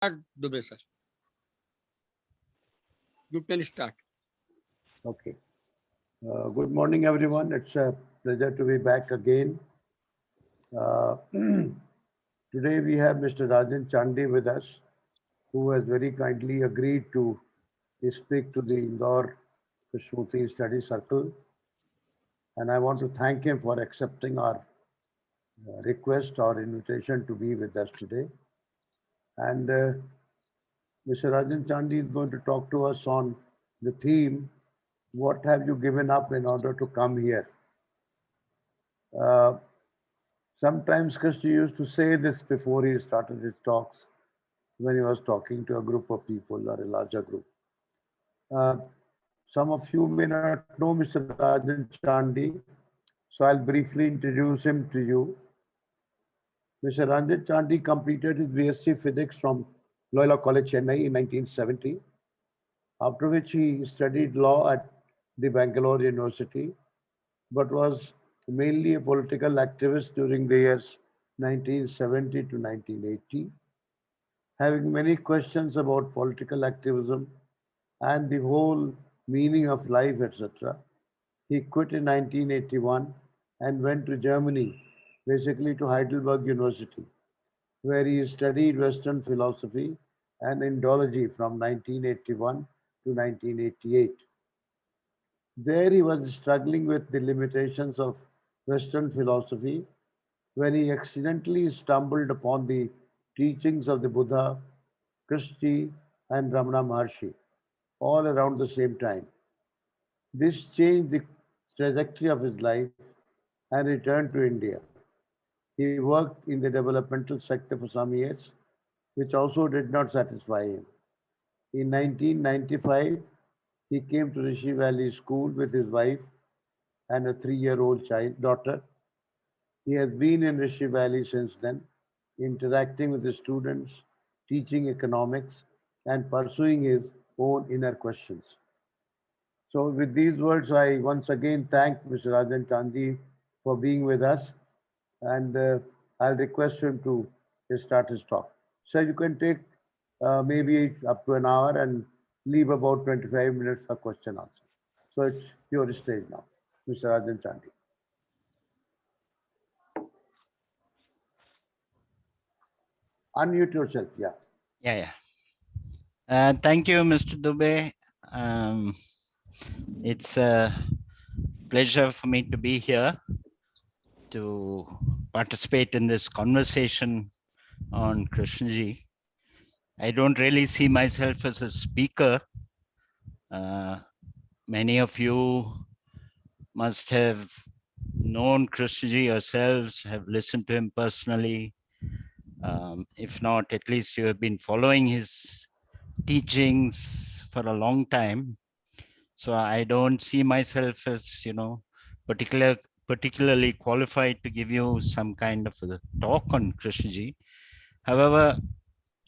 Dubey, sir. You can start. Okay. Good morning, everyone. It's a pleasure to be back again. Today we have Mr. Rajan Chandy with us, who has very kindly agreed to speak to the Indore Kashmuti Study Circle. And I want to thank him for accepting our request or invitation to be with us today. And Mr. Rajan Chandy is going to talk to us on the theme, what have you given up in order to come here? Uh, Sometimes Krishna used to say this before he started his talks when he was talking to a group of people or a larger group. Uh, some of you may not know Mr. Rajan Chandy, so I'll briefly introduce him to you. Mr. Rajan Chandy completed his BSc Physics from Loyola College, Chennai in 1970, after which he studied law at the Bangalore University, but was mainly a political activist during the years 1970 to 1980. Having many questions about political activism and the whole meaning of life, etc., he quit in 1981 and went to Germany, basically to Heidelberg University, where he studied Western philosophy and Indology from 1981 to 1988. There he was struggling with the limitations of Western philosophy when he accidentally stumbled upon the teachings of the Buddha, Christie, and Ramana Maharshi all around the same time. This changed the trajectory of his life and returned to India. He worked in the developmental sector for some years, which also did not satisfy him. In 1995, he came to Rishi Valley School with his wife and a 3-year-old child daughter. He has been in Rishi Valley since then, interacting with the students, teaching economics, and pursuing his own inner questions. So, with these words, I once again thank Mr. Rajan Chandy for being with us, and I'll request him to start his talk. So, you can take maybe up to an hour and leave about 25 minutes for question answer. So, it's your stage now, Mr. Rajan Chandy. Unmute yourself, yeah. Yeah. Thank you, Mr. Dubey. It's a pleasure for me to be here to participate in this conversation on Krishnaji. I don't really see myself as a speaker. Many of you must have known Krishnaji yourselves, have listened to him personally. If not, at least you have been following his teachings for a long time. So I don't see myself as, particularly qualified to give you some kind of a talk on Krishnaji. However,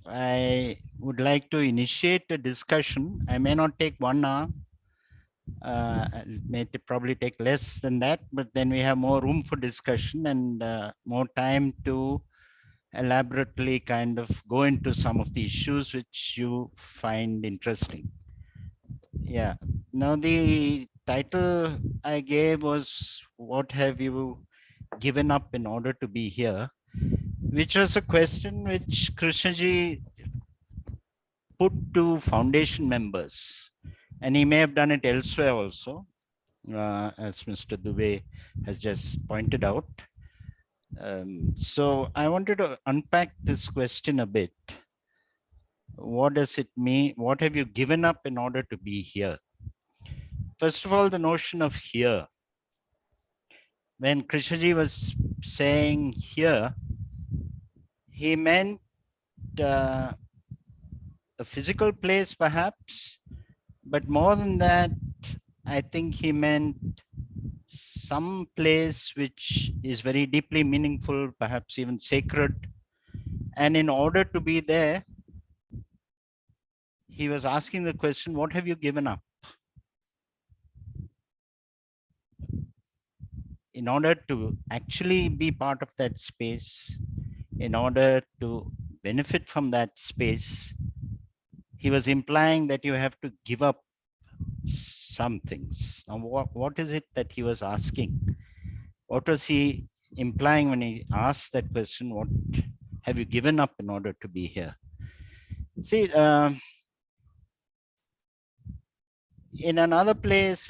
I would like to initiate a discussion. I may not take 1 hour. May probably take less than that, but then we have more room for discussion and more time to elaborately kind of go into some of the issues which you find interesting. Yeah. Now the title I gave was, what have you given up in order to be here? Which was a question which Krishnaji put to foundation members. And he may have done it elsewhere also, as Mr. Dubey has just pointed out. So I wanted to unpack this question a bit. What does it mean? What have you given up in order to be here? First of all, the notion of here. When Krishnaji was saying here, he meant a physical place perhaps, but more than that, I think he meant some place which is very deeply meaningful, perhaps even sacred. And in order to be there, he was asking the question, what have you given up? In order to actually be part of that space, in order to benefit from that space, he was implying that you have to give up some things. Now, what is it that he was asking? What was he implying when he asked that question? What have you given up in order to be here? See, in another place,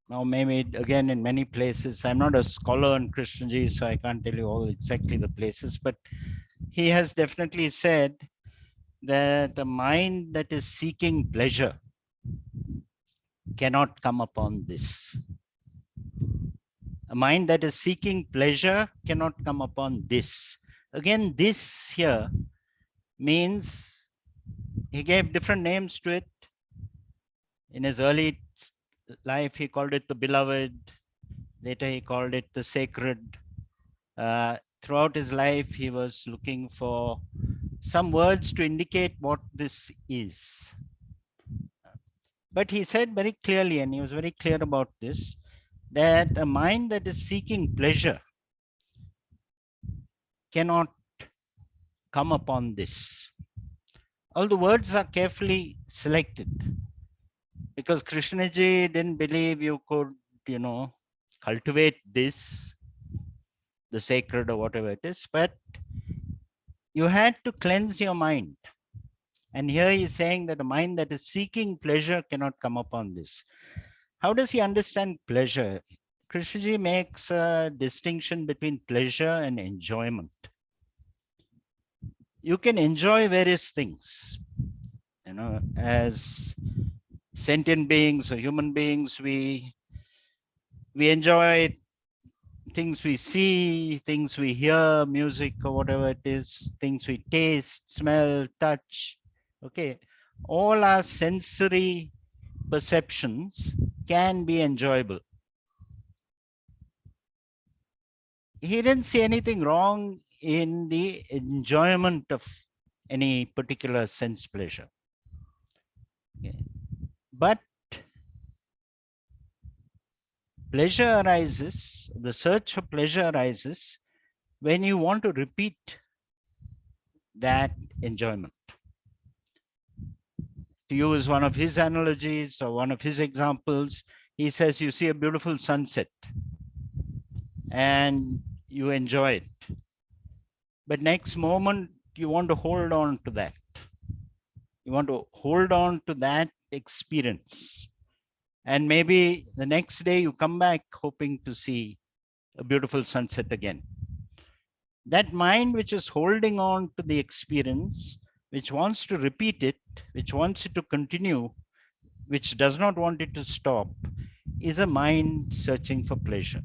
or maybe again in many places, I'm not a scholar on Christianity, so I can't tell you all exactly the places, but he has definitely said that a mind that is seeking pleasure cannot come upon this. A mind that is seeking pleasure cannot come upon this. Again, this here means, he gave different names to it. In his early life, he called it the beloved. Later, he called it the sacred. Throughout his life, he was looking for some words to indicate what this is. But he said very clearly, and he was very clear about this, that a mind that is seeking pleasure cannot come upon this. All the words are carefully selected, because Krishnaji didn't believe you could, cultivate this, the sacred or whatever it is, but you had to cleanse your mind. And here he's saying that a mind that is seeking pleasure cannot come upon this. How does he understand pleasure? Krishnaji makes a distinction between pleasure and enjoyment. You can enjoy various things, as sentient beings or human beings, we enjoy things we see, things we hear, music or whatever it is, things we taste, smell, touch. Okay, all our sensory perceptions can be enjoyable. He didn't see anything wrong in the enjoyment of any particular sense pleasure. Okay. But pleasure arises, the search for pleasure arises when you want to repeat that enjoyment. To use one of his analogies or one of his examples, he says you see a beautiful sunset and you enjoy it. But next moment, you want to hold on to that. You want to hold on to that experience. And maybe the next day you come back hoping to see a beautiful sunset again. That mind which is holding on to the experience, which wants to repeat it, which wants it to continue, which does not want it to stop, is a mind searching for pleasure.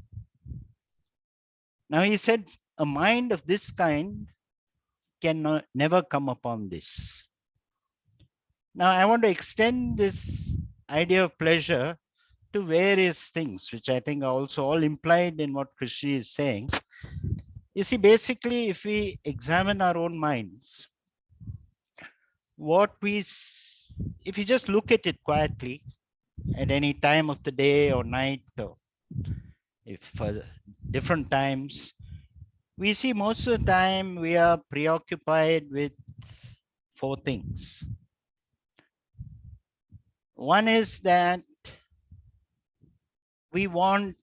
Now he said a mind of this kind can never come upon this. Now I want to extend this idea of pleasure to various things, which I think are also all implied in what Krishna is saying. You see, basically, if we examine our own minds, if you just look at it quietly at any time of the day or night, or if for different times, we see most of the time we are preoccupied with four things. One is that we want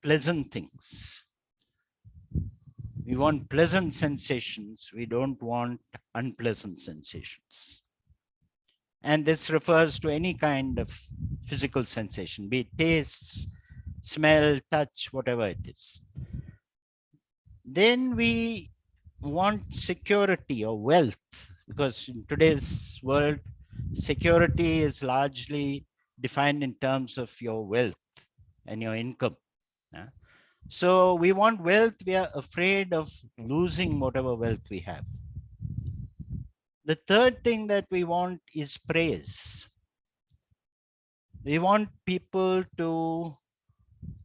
pleasant things. We want pleasant sensations. We don't want unpleasant sensations. And this refers to any kind of physical sensation, be it taste, smell, touch, whatever it is. Then we want security or wealth, because in today's world, security is largely defined in terms of your wealth and your income. So we want wealth, we are afraid of losing whatever wealth we have. The third thing that we want is praise. We want people to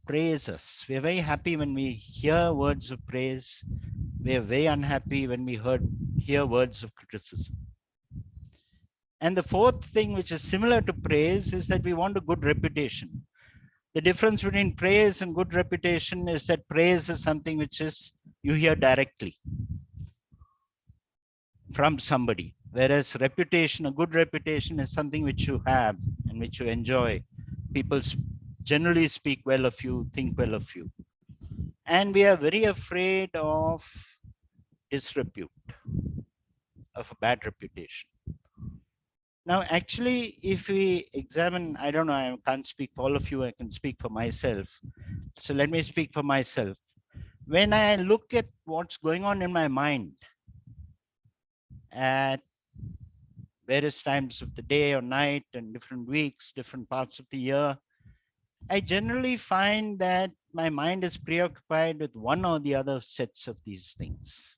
praise us. We are very happy when we hear words of praise. We are very unhappy when we hear words of criticism. And the fourth thing, which is similar to praise, is that we want a good reputation. The difference between praise and good reputation is that praise is something which is you hear directly. from somebody. Whereas reputation, a good reputation is something which you have and which you enjoy. People generally speak well of you, think well of you. And we are very afraid of disrepute, of a bad reputation. Now, actually, if we examine, I don't know, I can't speak for all of you, I can speak for myself. So let me speak for myself. When I look at what's going on in my mind at various times of the day or night and different weeks, different parts of the year, I generally find that my mind is preoccupied with one or the other sets of these things.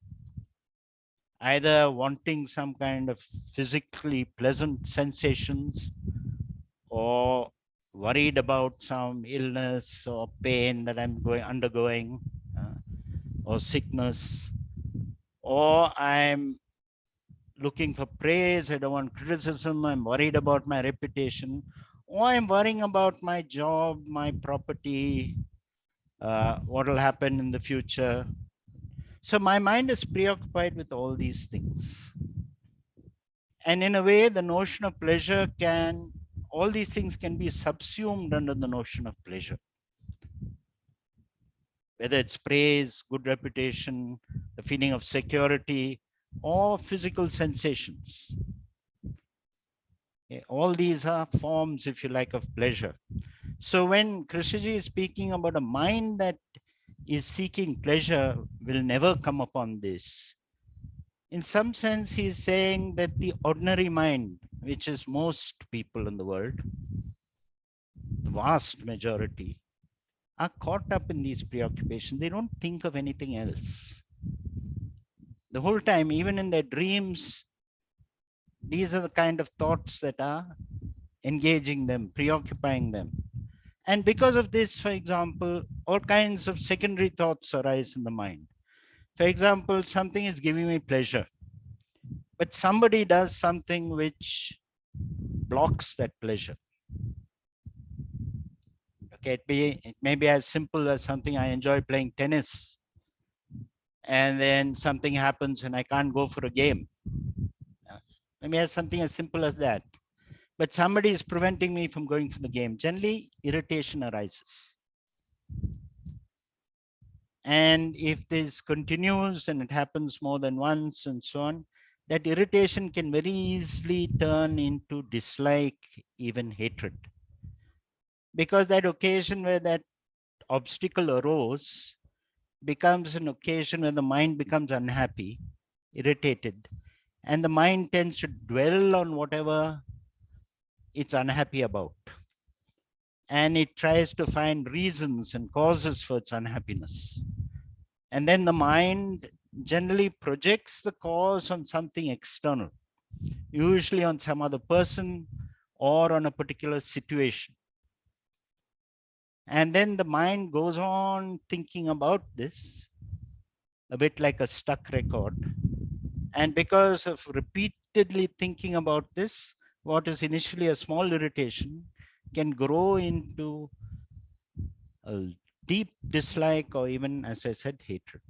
Either wanting some kind of physically pleasant sensations, or worried about some illness or pain that I'm undergoing, or sickness, or I'm looking for praise, I don't want criticism, I'm worried about my reputation, or I'm worrying about my job, my property, what will happen in the future. So my mind is preoccupied with all these things. And in a way, the notion of pleasure all these things can be subsumed under the notion of pleasure. Whether it's praise, good reputation, the feeling of security, or physical sensations. All these are forms, if you like, of pleasure. So when Krishnaji is speaking about a mind that is seeking pleasure, will never come upon this. In some sense, he's saying that the ordinary mind, which is most people in the world, the vast majority, are caught up in these preoccupations. They don't think of anything else. The whole time, even in their dreams, these are the kind of thoughts that are engaging them, preoccupying them. And because of this, for example, all kinds of secondary thoughts arise in the mind. For example, something is giving me pleasure, but somebody does something which blocks that pleasure. Okay, it may be as simple as something I enjoy playing tennis, and then something happens and I can't go for a game. Maybe as something as simple as that. But somebody is preventing me from going for the game. Generally, irritation arises. And if this continues and it happens more than once and so on, that irritation can very easily turn into dislike, even hatred. Because that occasion where that obstacle arose becomes an occasion where the mind becomes unhappy, irritated, and the mind tends to dwell on whatever it's unhappy about. And it tries to find reasons and causes for its unhappiness. And then the mind generally projects the cause on something external, usually on some other person or on a particular situation. And then the mind goes on thinking about this, a bit like a stuck record. And because of repeatedly thinking about this, what is initially a small irritation can grow into a deep dislike, or even, as I said, hatred.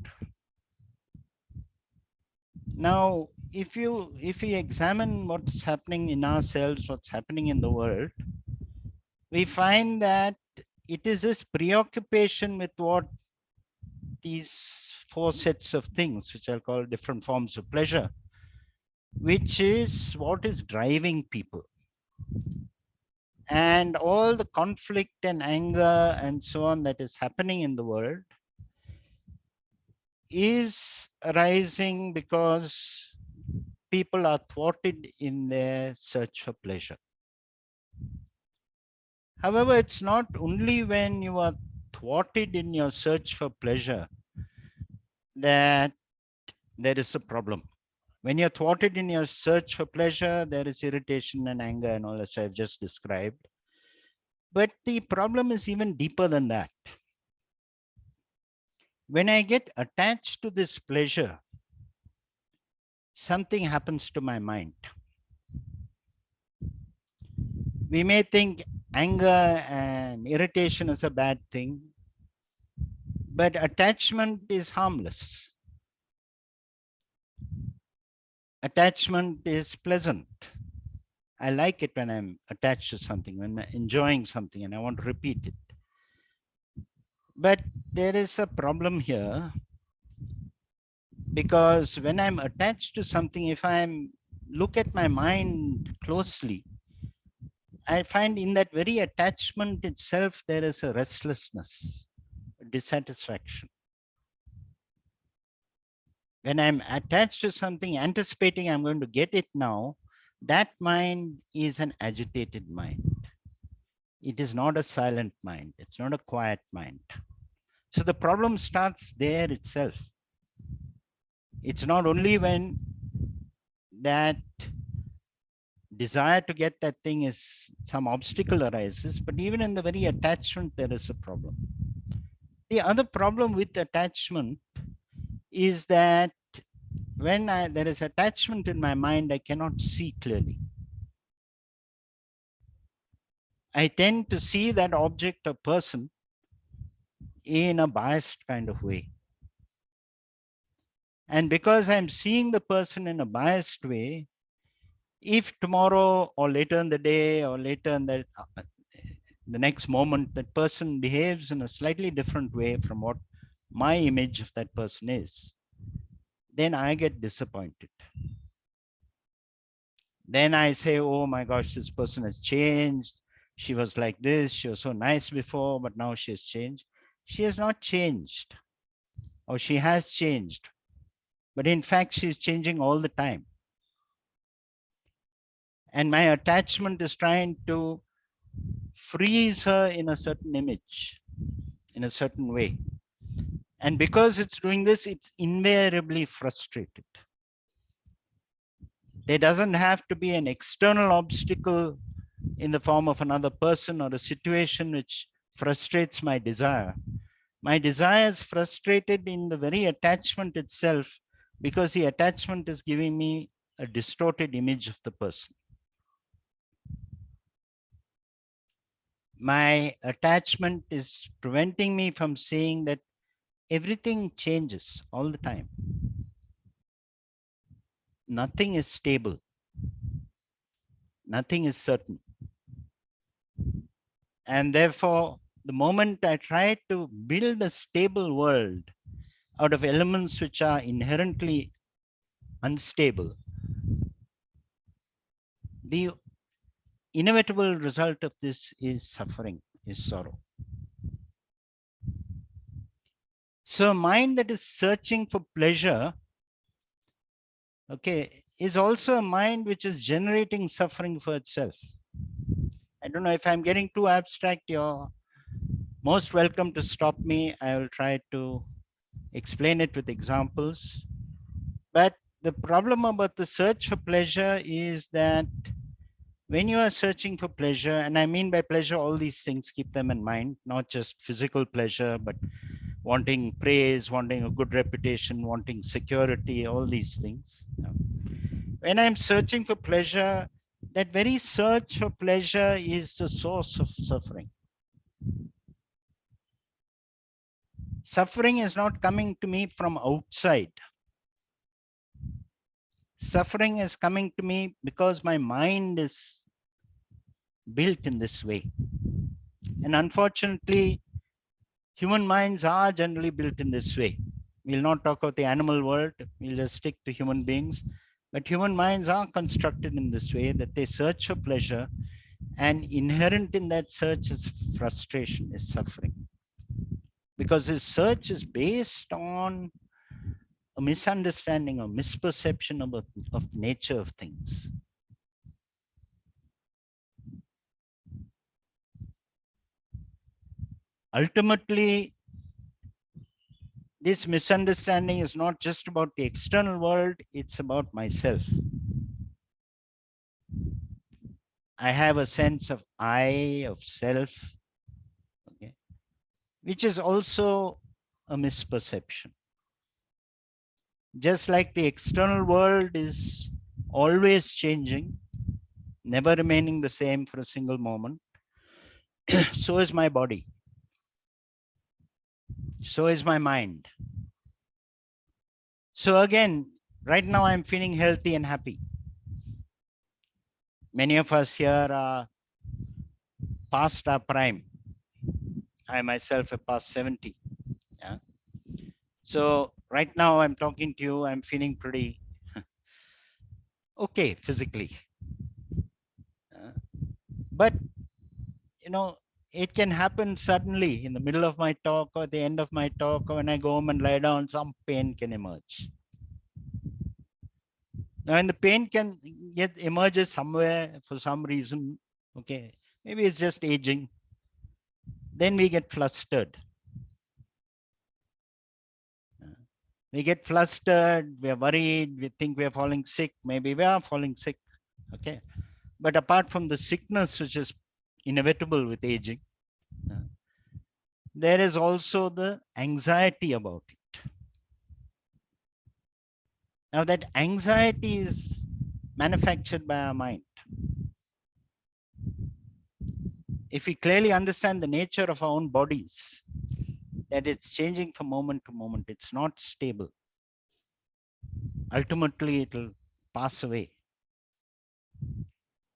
Now, if we examine what's happening in ourselves, what's happening in the world, we find that it is this preoccupation with what these four sets of things, which I'll call different forms of pleasure, which is what is driving people. And all the conflict and anger and so on that is happening in the world is arising because people are thwarted in their search for pleasure. However, it's not only when you are thwarted in your search for pleasure that there is a problem. When you're thwarted in your search for pleasure, there is irritation and anger and all, as I've just described. But the problem is even deeper than that. When I get attached to this pleasure, something happens to my mind. We may think anger and irritation is a bad thing, but attachment is harmless. attachment is pleasant. I like it when I'm attached to something, when I'm enjoying something and I want to repeat it. But there is a problem here, because when I'm attached to something, if I'm look at my mind closely, I find in that very attachment itself, there is a restlessness, a dissatisfaction. When I'm attached to something, anticipating I'm going to get it now, that mind is an agitated mind. It is not a silent mind. It's not a quiet mind. So the problem starts there itself. It's not only when that desire to get that thing is some obstacle arises, but even in the very attachment, there is a problem. The other problem with attachment is that when there is attachment in my mind, I cannot see clearly. I tend to see that object or person in a biased kind of way. And because I'm seeing the person in a biased way, if tomorrow or later in the day or later in the next moment, that person behaves in a slightly different way from what my image of that person is, then I get disappointed. Then I say, oh my gosh, this person has changed. She was like this. She was so nice before, but now she has changed. She has not changed, or she has changed. But in fact, she's changing all the time. And my attachment is trying to freeze her in a certain image, in a certain way. And because it's doing this, it's invariably frustrated. There doesn't have to be an external obstacle in the form of another person or a situation which frustrates my desire. My desire is frustrated in the very attachment itself, because the attachment is giving me a distorted image of the person. My attachment is preventing me from seeing that everything changes all the time. Nothing is stable. Nothing is certain. And therefore, the moment I try to build a stable world out of elements which are inherently unstable, the inevitable result of this is suffering, is sorrow. So a mind that is searching for pleasure, okay, is also a mind which is generating suffering for itself. I don't know if I'm getting too abstract. You're most welcome to stop me. I will try to explain it with examples. But the problem about the search for pleasure is that when you are searching for pleasure, and I mean by pleasure, all these things, keep them in mind, not just physical pleasure, but wanting praise, wanting a good reputation, wanting security, all these things. When I'm searching for pleasure, that very search for pleasure is the source of suffering. Suffering is not coming to me from outside. Suffering is coming to me because my mind is built in this way. And unfortunately, human minds are generally built in this way. We'll not talk about the animal world. We'll just stick to human beings. But human minds are constructed in this way, that they search for pleasure, and inherent in that search is frustration, is suffering. Because this search is based on a misunderstanding or misperception of nature of things. Ultimately, this misunderstanding is not just about the external world, it's about myself. I have a sense of I, of self, okay, which is also a misperception. Just like the external world is always changing, never remaining the same for a single moment, so is my body. So is my mind. So again, Right now, I'm feeling healthy and happy. Many of us here are past our prime. I myself am past 70. Yeah. So right now I'm talking to you, I'm feeling pretty okay physically. Uh, but you know, it can happen suddenly in the middle of my talk or the end of my talk, or when I go home and lie down, some pain can emerge. Now, and the pain can get emerges somewhere for some reason. Okay, maybe it's just aging. Then we get flustered. We get flustered, we are worried, we think we are falling sick. Maybe we are falling sick. Okay. But apart from the sickness, which is inevitable with aging, there is also the anxiety about it. Now, that anxiety is manufactured by our mind. If we clearly understand the nature of our own bodies, that it's changing from moment to moment, it's not stable. Ultimately, it will pass away.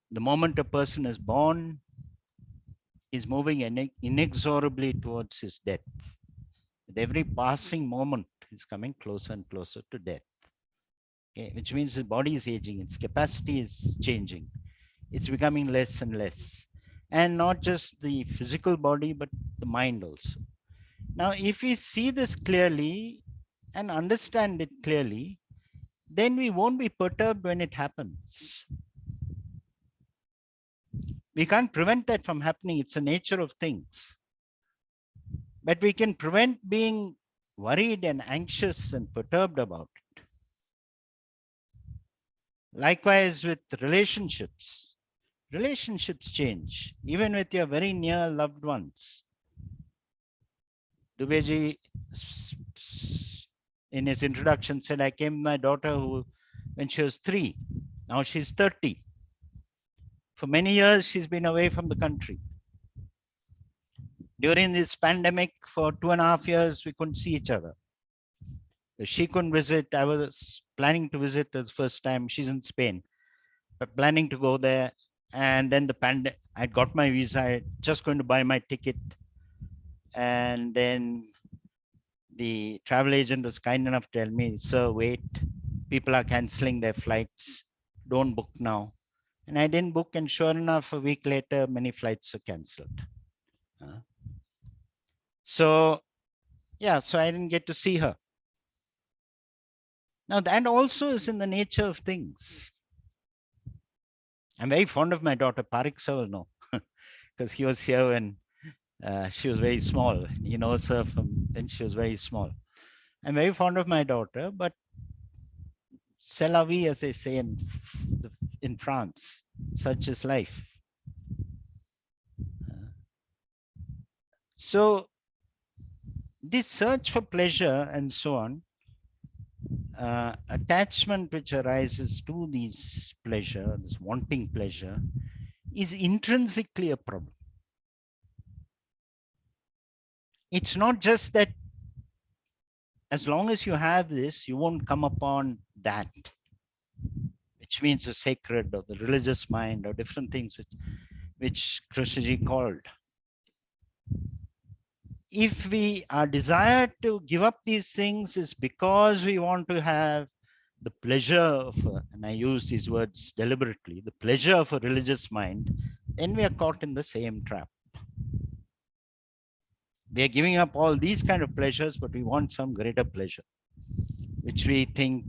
The moment a person is born, he's moving inexorably towards his death. With every passing moment, he's coming closer and closer to death. Okay, which means his body is aging, its capacity is changing, it's becoming less and less. And not just the physical body, but the mind also. Now, if we see this clearly and understand it clearly, then we won't be perturbed when it happens. We can't prevent that from happening, it's the nature of things. But we can prevent being worried and anxious and perturbed about it. Likewise with relationships. Relationships change, even with your very near loved ones. Dubeyji, in his introduction, said, I came with my daughter when she was 3. Now she's 30. For many years, she's been away from the country. During this pandemic, for 2.5 years, we couldn't see each other. She couldn't visit. I was planning to visit the first time. She's in Spain, but planning to go there. And then the pandemic, I got my visa, I just going to buy my ticket. And then the travel agent was kind enough to tell me, sir, wait, people are canceling their flights. Don't book now. And I didn't book. And sure enough, a week later, many flights were canceled. So, yeah, so I didn't get to see her. Now, that also is in the nature of things. I'm very fond of my daughter, Parekh sir will know, because he was here when she was very small. He knows her from when she was very small. I'm very fond of my daughter, but c'est la vie, as they say in France, such is life. So this search for pleasure and so on, attachment which arises to these pleasure, this wanting pleasure, is intrinsically a problem. It's not just that as long as you have this, you won't come upon that, which means the sacred or the religious mind or different things which Krishnaji called. If we are desired to give up these things is because we want to have the pleasure of, and I use these words deliberately, the pleasure of a religious mind, then we are caught in the same trap. We are giving up all these kind of pleasures, but we want some greater pleasure, which we think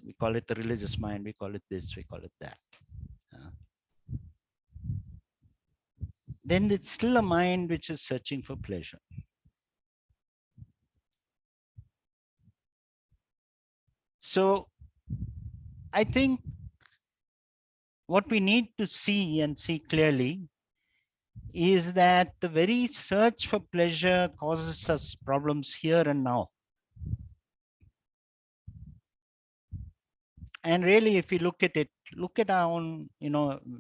we call it the religious mind, we call it this, we call it that. Then it's still a mind which is searching for pleasure. So I think what we need to see and see clearly is that the very search for pleasure causes us problems here and now. And really, if we look at it, look at our own,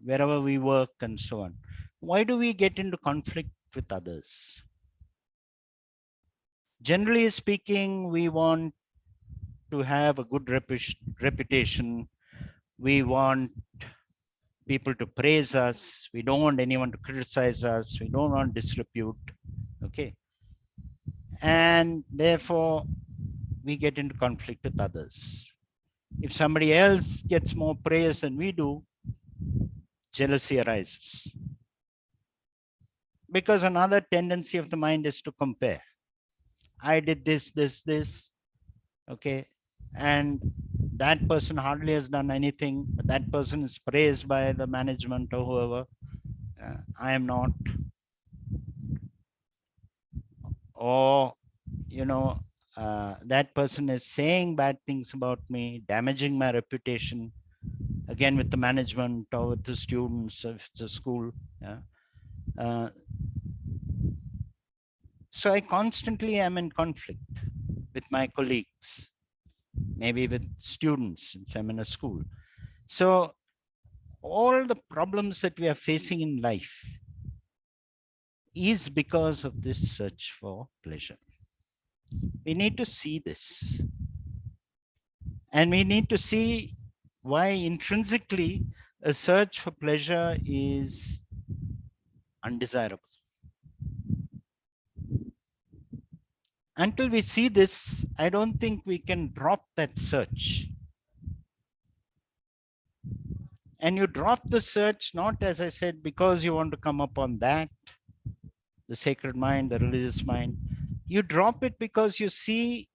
wherever we work and so on. Why do we get into conflict with others? Generally speaking, we want to have a good reputation. We want people to praise us. We don't want anyone to criticize us. We don't want disrepute. Okay. And therefore, we get into conflict with others. If somebody else gets more praise than we do, jealousy arises. Because another tendency of the mind is to compare. I did this, okay, and that person hardly has done anything, but that person is praised by the management or whoever. I am not. Or, that person is saying bad things about me, damaging my reputation, again with the management or with the students of the school. Yeah. So I constantly am in conflict with my colleagues, maybe with students since I'm in a school. So all the problems that we are facing in life is because of this search for pleasure. We need to see this. And we need to see why intrinsically a search for pleasure is undesirable. Until we see this, I don't think we can drop that search. And you drop the search, not, as I said, because you want to come upon that, the sacred mind, the religious mind. You drop it because you see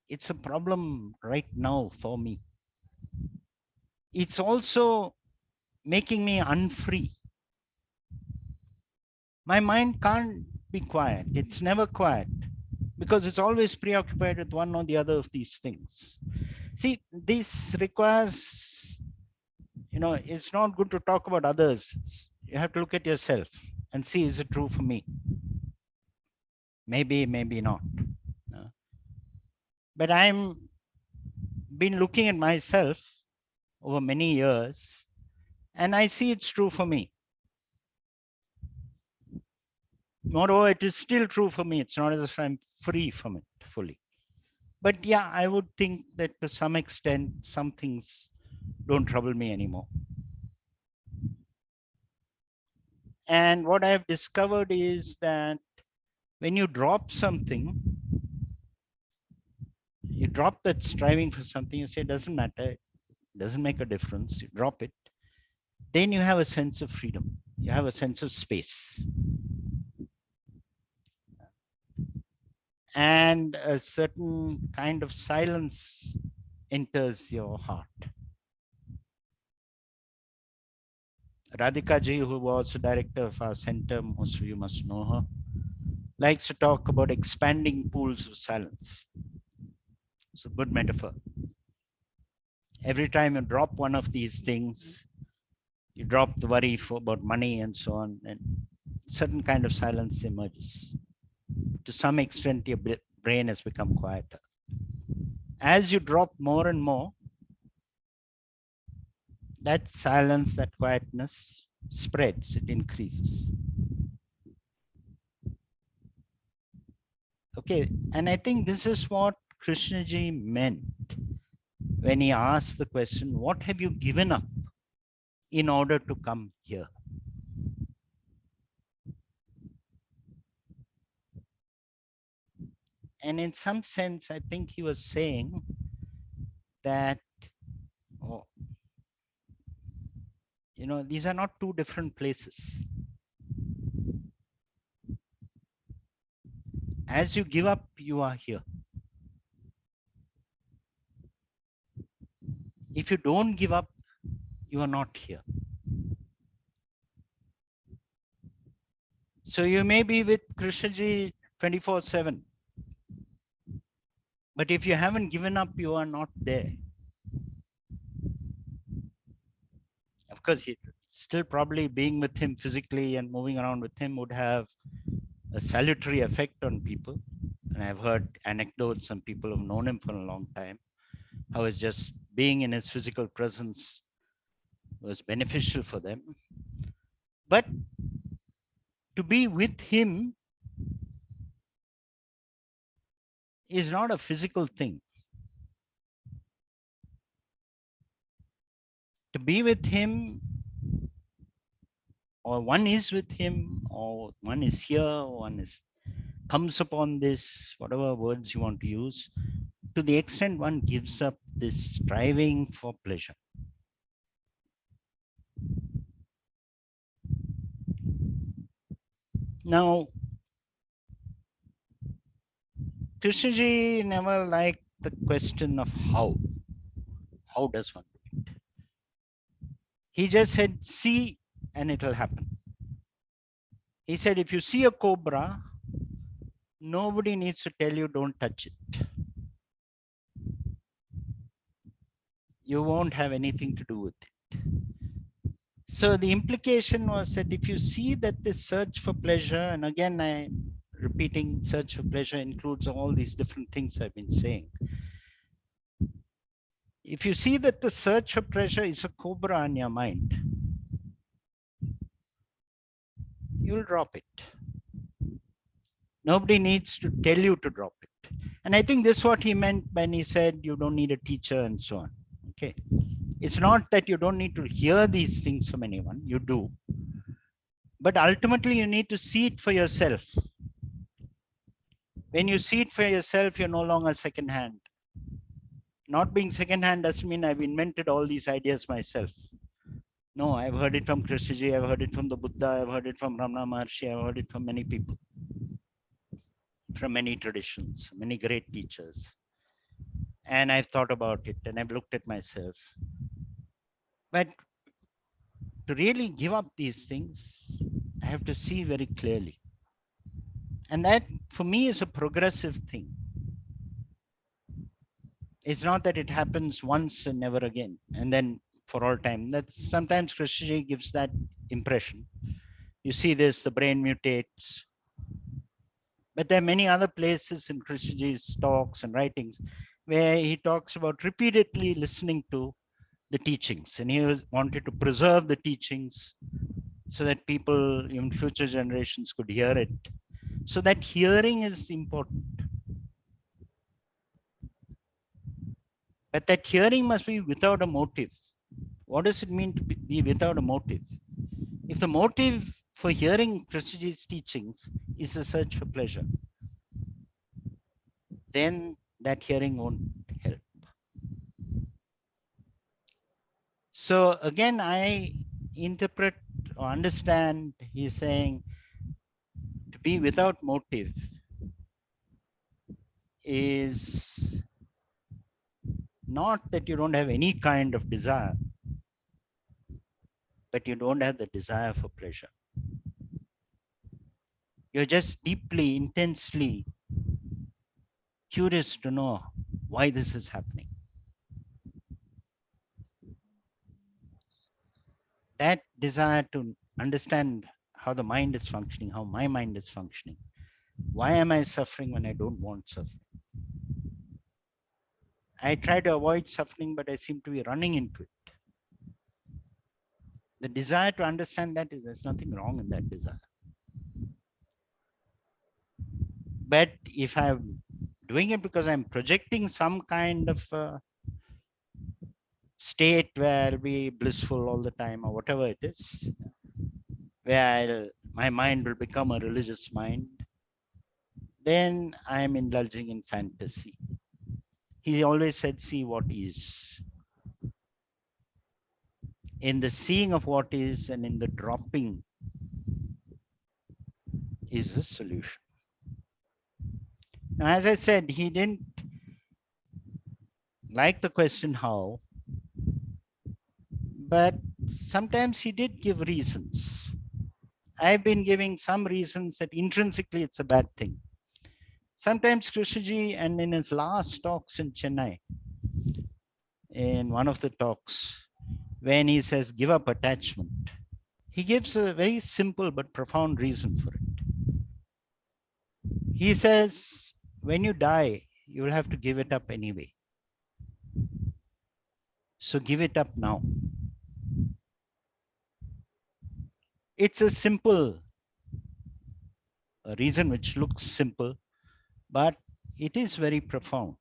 it's a problem right now for me. It's also making me unfree. My mind can't be quiet. It's never quiet because it's always preoccupied with one or the other of these things. See, this requires, it's not good to talk about others. You have to look at yourself and see, is it true for me? Maybe, maybe not. But I'm been looking at myself over many years, and I see it's true for me. Moreover, it is still true for me. It's not as if I'm free from it fully. But yeah, I would think that to some extent, some things don't trouble me anymore. And what I've discovered is that when you drop something, you drop that striving for something, you say, it doesn't matter, it doesn't make a difference, you drop it, then you have a sense of freedom, you have a sense of space. And a certain kind of silence enters your heart. Radhika ji, who was the director of our center, most of you must know her, likes to talk about expanding pools of silence. It's a good metaphor. Every time you drop one of these things, you drop the worry about money and so on, and certain kind of silence emerges. To some extent, your brain has become quieter. As you drop more and more, that silence, that quietness spreads, it increases. Okay, and I think this is what Krishnaji meant when he asked the question, what have you given up in order to come here? And in some sense, I think he was saying that, these are not two different places. As you give up, you are here. If you don't give up, you are not here. So you may be with Krishnaji 24/7. But if you haven't given up, you are not there. Of course, still probably being with him physically and moving around with him would have a salutary effect on people. And I've heard anecdotes from people who've known him for a long time, how it's just being in his physical presence was beneficial for them. But to be with him is not a physical thing. to be with him, or one is with him, or one is here, one is comes upon this, whatever words you want to use, to the extent one gives up this striving for pleasure. Now, Krishnaji never liked the question of how. How does one do it? He just said, see, and it will happen. He said, if you see a cobra, nobody needs to tell you don't touch it. You won't have anything to do with it. So the implication was that if you see that this search for pleasure, and again, I'm repeating, search for pleasure includes all these different things I've been saying. If you see that the search for pleasure is a cobra in your mind, you'll drop it. Nobody needs to tell you to drop it. And I think this is what he meant when he said you don't need a teacher and so on. Okay. It's not that you don't need to hear these things from anyone, you do. But ultimately you need to see it for yourself. When you see it for yourself, you're no longer secondhand. Not being secondhand doesn't mean I've invented all these ideas myself. No, I've heard it from Krishnaji, I've heard it from the Buddha, I've heard it from Ramana Maharshi, I've heard it from many people, from many traditions, many great teachers. And I've thought about it and I've looked at myself. But to really give up these things, I have to see very clearly. And that for me is a progressive thing. It's not that it happens once and never again, and then for all time. That's sometimes Krishnaji gives that impression. You see this, the brain mutates. But there are many other places in Krishnaji's talks and writings where he talks about repeatedly listening to the teachings, and he wanted to preserve the teachings so that people, even future generations, could hear it. So that hearing is important. But that hearing must be without a motive. What does it mean to be without a motive? If the motive for hearing Krishnaji's teachings is a search for pleasure, then that hearing won't help. So again, I interpret or understand he's saying to be without motive is not that you don't have any kind of desire, but you don't have the desire for pleasure. You're just deeply, intensely curious to know why this is happening. That desire to understand how the mind is functioning, how my mind is functioning. Why am I suffering when I don't want suffering? I try to avoid suffering, but I seem to be running into it. The desire to understand that is, there's nothing wrong in that desire. But if I'm doing it because I'm projecting some kind of state where I'll be blissful all the time or whatever it is, where my mind will become a religious mind, then I'm indulging in fantasy. He always said, see what is. In the seeing of what is and in the dropping is the solution. Now, as I said, he didn't like the question how, but sometimes he did give reasons. I've been giving some reasons that intrinsically it's a bad thing. Sometimes Krishnaji, and in his last talks in Chennai, in one of the talks, when he says, give up attachment, he gives a very simple but profound reason for it. He says, when you die, you will have to give it up anyway. So give it up now. It's a simple reason which looks simple, but it is very profound.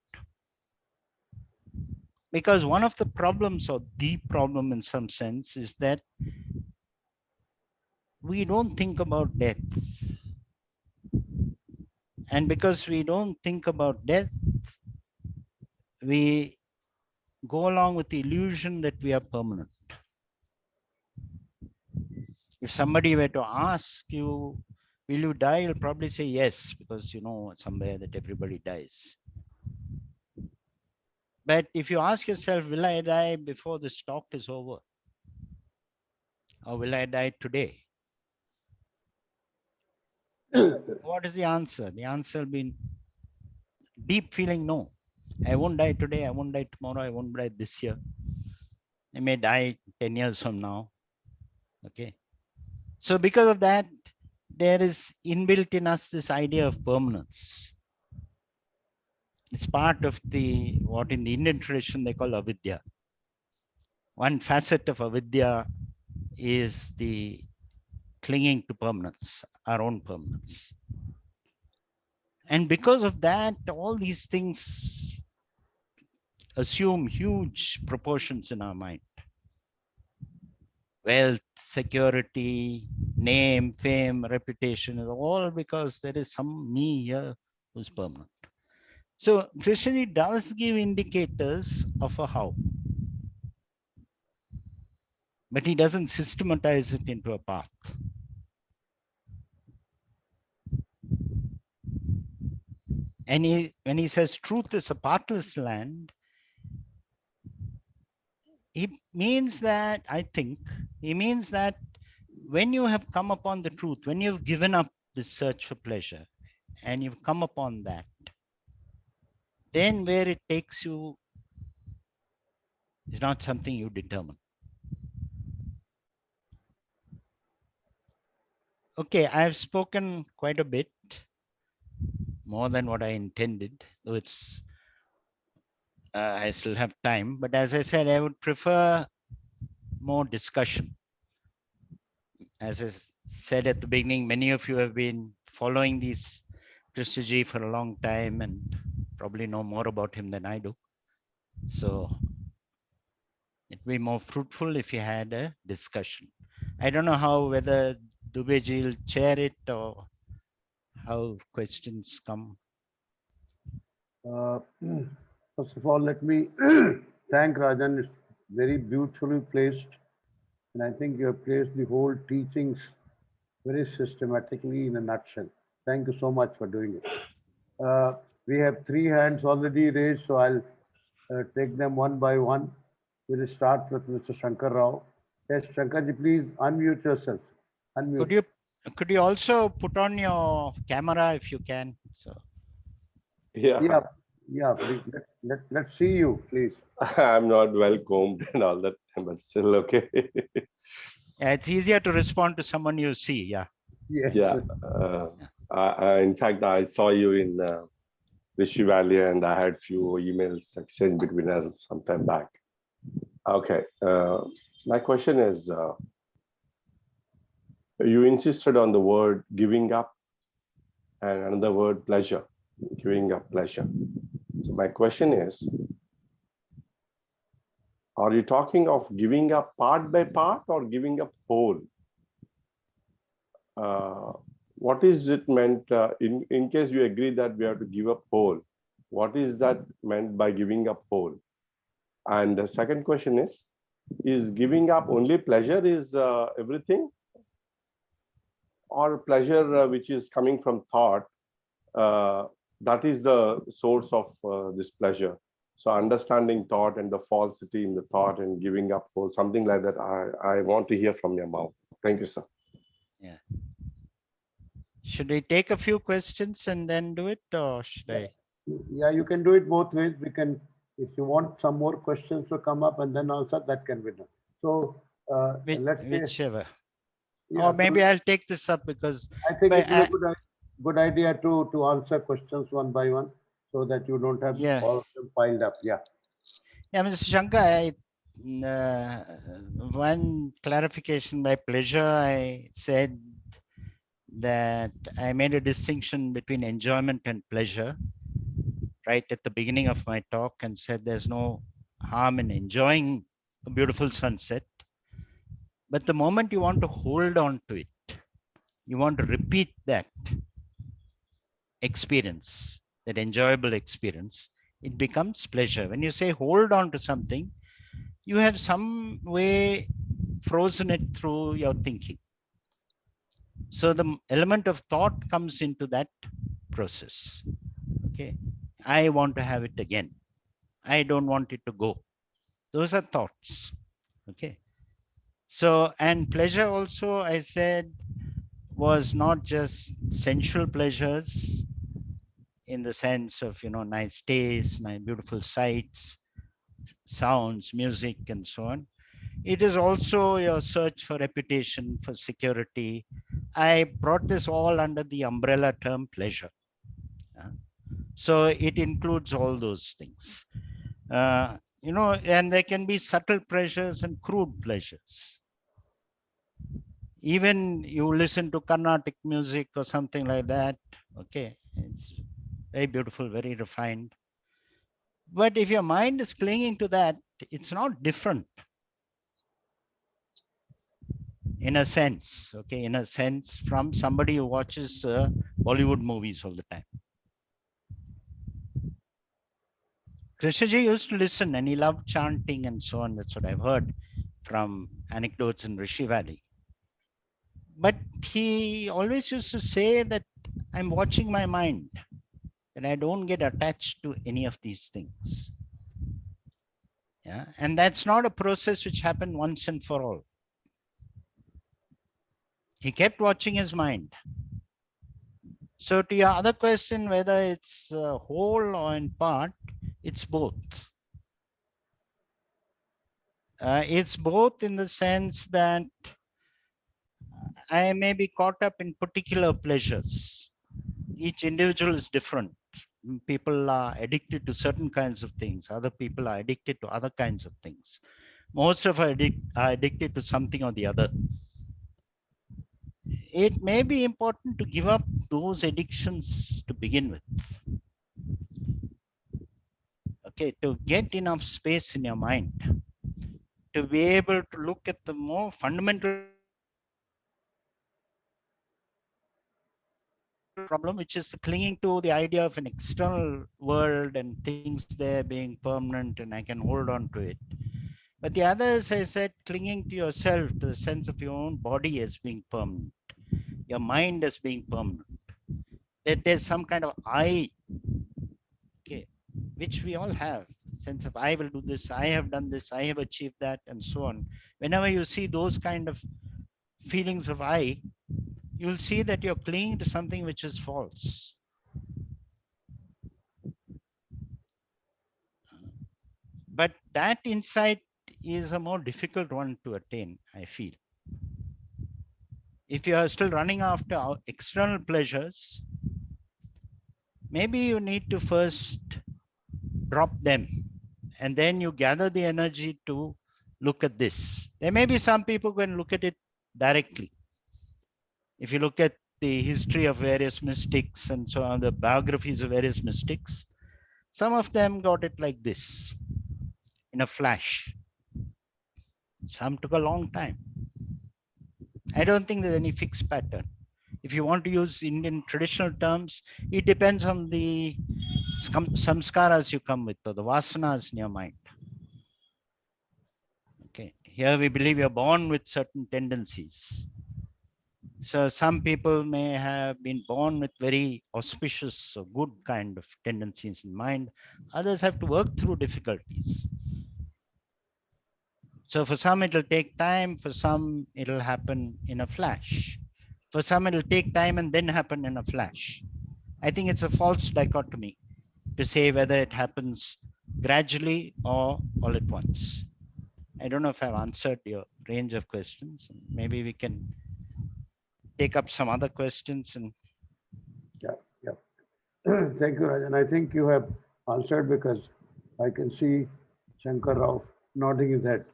Because one of the problems, or the problem in some sense, is that we don't think about death. And because we don't think about death, we go along with the illusion that we are permanent. If somebody were to ask you, will you die? You'll probably say yes, because you know somewhere that everybody dies. But if you ask yourself, will I die before this talk is over? Or will I die today? What is the answer? The answer will be deep feeling no. I won't die today. I won't die tomorrow. I won't die this year. I may die 10 years from now. Okay. So because of that, there is inbuilt in us this idea of permanence. It's part of the, what in the Indian tradition they call avidya. One facet of avidya is the clinging to permanence, our own permanence. And because of that, all these things assume huge proportions in our mind. Wealth, security, name, fame, reputation is all because there is some me here who's permanent. So Christianity does give indicators of a how, but he doesn't systematize it into a path. And when he says truth is a pathless land, he means that, I think, he means that when you have come upon the truth, when you've given up the search for pleasure and you've come upon that, then where it takes you is not something you determine. Okay, I've spoken quite a bit, more than what I intended, though it's, I still have time. But as I said, I would prefer more discussion. As I said at the beginning, many of you have been following these Krishnaji for a long time and probably know more about him than I do. So it'd be more fruitful if you had a discussion. I don't know how, whether Dubeji will chair it or how questions come. First of all, let me thank Rajan. It's very beautifully placed. And I think you have placed the whole teachings very systematically in a nutshell. Thank you so much for doing it. We have 3 hands already raised, so I'll take them one by one. We'll start with Mr. Shankar Rao. Yes, Shankarji, please unmute yourself. Unmute. Could you also put on your camera if you can? So Yeah. Please, let's see you, please. I'm not well combed and all that, but still okay. yeah, it's easier to respond to someone you see. Yeah. Yes. Yeah. In fact, I saw you in Rishi Valley, and I had few emails exchanged between us some time back. Okay. My question is, you insisted on the word giving up and another word pleasure, giving up pleasure. So my question is, are you talking of giving up part by part or giving up whole? What is it meant, in case you agree that we have to give up whole, what is that meant by giving up whole? And the second question is giving up only pleasure is everything? Or pleasure which is coming from thought, that is the source of this pleasure? So understanding thought and the falsity in the thought and giving up whole, something like that, I want to hear from your mouth. Thank you, sir. Yeah. Should we take a few questions and then do it, or should I? Yeah, you can do it both ways. We can, if you want some more questions to come up and then answer, that can be done. So let's say, whichever. yeah, Or maybe I'll take this up because I think it's a good idea to answer questions one by one so that you don't have all of them piled up. Yeah. Yeah, Mr. Shankar, one clarification by pleasure, I said that I made a distinction between enjoyment and pleasure right at the beginning of my talk and said there's no harm in enjoying a beautiful sunset. But the moment you want to hold on to it, you want to repeat that experience, that enjoyable experience, it becomes pleasure. When you say hold on to something, you have some way frozen it through your thinking. So the element of thought comes into that process. Okay. I want to have it again. I don't want it to go. Those are thoughts. Okay. So, and pleasure also, I said, was not just sensual pleasures in the sense of, nice taste, nice, beautiful sights, sounds, music, and so on. It is also your search for reputation, for security. I brought this all under the umbrella term pleasure. So it includes all those things. And there can be subtle pleasures and crude pleasures. Even you listen to Carnatic music or something like that, okay, it's very beautiful, very refined. But if your mind is clinging to that, it's not different. In a sense, okay, in a sense, from somebody who watches Bollywood movies all the time. Krishnaji used to listen and he loved chanting and so on. That's what I've heard from anecdotes in Rishi Valley. But he always used to say that I'm watching my mind, that I don't get attached to any of these things. Yeah, and that's not a process which happened once and for all. He kept watching his mind. So to your other question, whether it's whole or in part, it's both. It's both in the sense that I may be caught up in particular pleasures. Each individual is different. People are addicted to certain kinds of things. Other people are addicted to other kinds of things. Most of us are addicted to something or the other. It may be important to give up those addictions to begin with. Okay, to get enough space in your mind, to be able to look at the more fundamental problem, which is clinging to the idea of an external world and things there being permanent and I can hold on to it. But the other is, I said, clinging to yourself, to the sense of your own body as being permanent, your mind as being permanent. That there's some kind of I, okay, which we all have, sense of I will do this, I have done this, I have achieved that, and so on. Whenever you see those kind of feelings of I, you'll see that you're clinging to something which is false. But that insight is a more difficult one to attain, I feel. If you are still running after external pleasures, maybe you need to first drop them and then you gather the energy to look at this. There may be some people who can look at it directly. If you look at the history of various mystics and so on, the biographies of various mystics, some of them got it like this, in a flash. Some took a long time. I don't think there's any fixed pattern. If you want to use Indian traditional terms, it depends on the samskaras you come with or the vasanas in your mind. Okay, here we believe you're born with certain tendencies. So some people may have been born with very auspicious or good kind of tendencies in mind. Others have to work through difficulties. So for some, it'll take time. For some, it'll happen in a flash. For some, it'll take time and then happen in a flash. I think it's a false dichotomy to say whether it happens gradually or all at once. I don't know if I've answered your range of questions. Maybe we can take up some other questions. And Yeah. Thank you, Rajan. I think you have answered because I can see Shankar Rao nodding his head.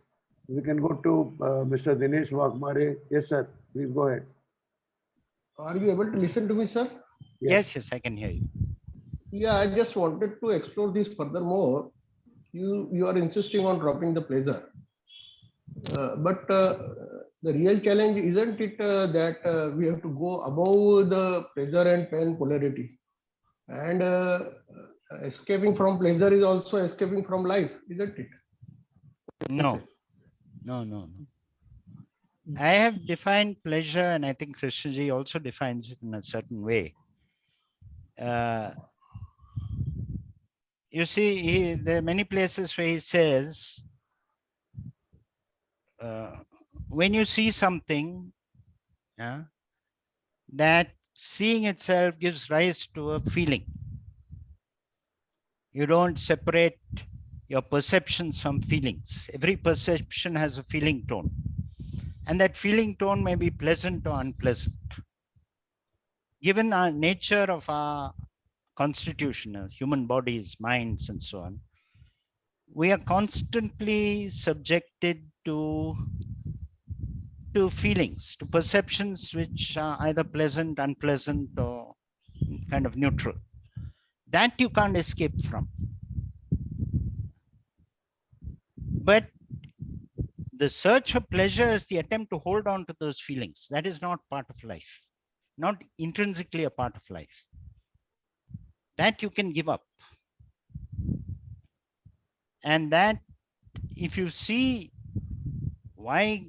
We can go to Mr. Dinesh Waghmare. Yes, sir. Please go ahead. Are you able to listen to me, sir? yes, I can hear you. Yeah, I just wanted to explore this furthermore. you are insisting on dropping the pleasure. But the real challenge isn't it that we have to go above the pleasure and pain polarity, and escaping from pleasure is also escaping from life, isn't it? No, no. I have defined pleasure, and I think Krishnaji also defines it in a certain way. You see, there are many places where he says, when you see something, that seeing itself gives rise to a feeling. You don't separate your perceptions from feelings. Every perception has a feeling tone. And that feeling tone may be pleasant or unpleasant. Given the nature of our constitution, human bodies, minds, and so on, we are constantly subjected to feelings, to perceptions which are either pleasant, unpleasant, or kind of neutral. That you can't escape from. But the search for pleasure is the attempt to hold on to those feelings. That is not part of life, not intrinsically a part of life. That you can give up. And that, if you see why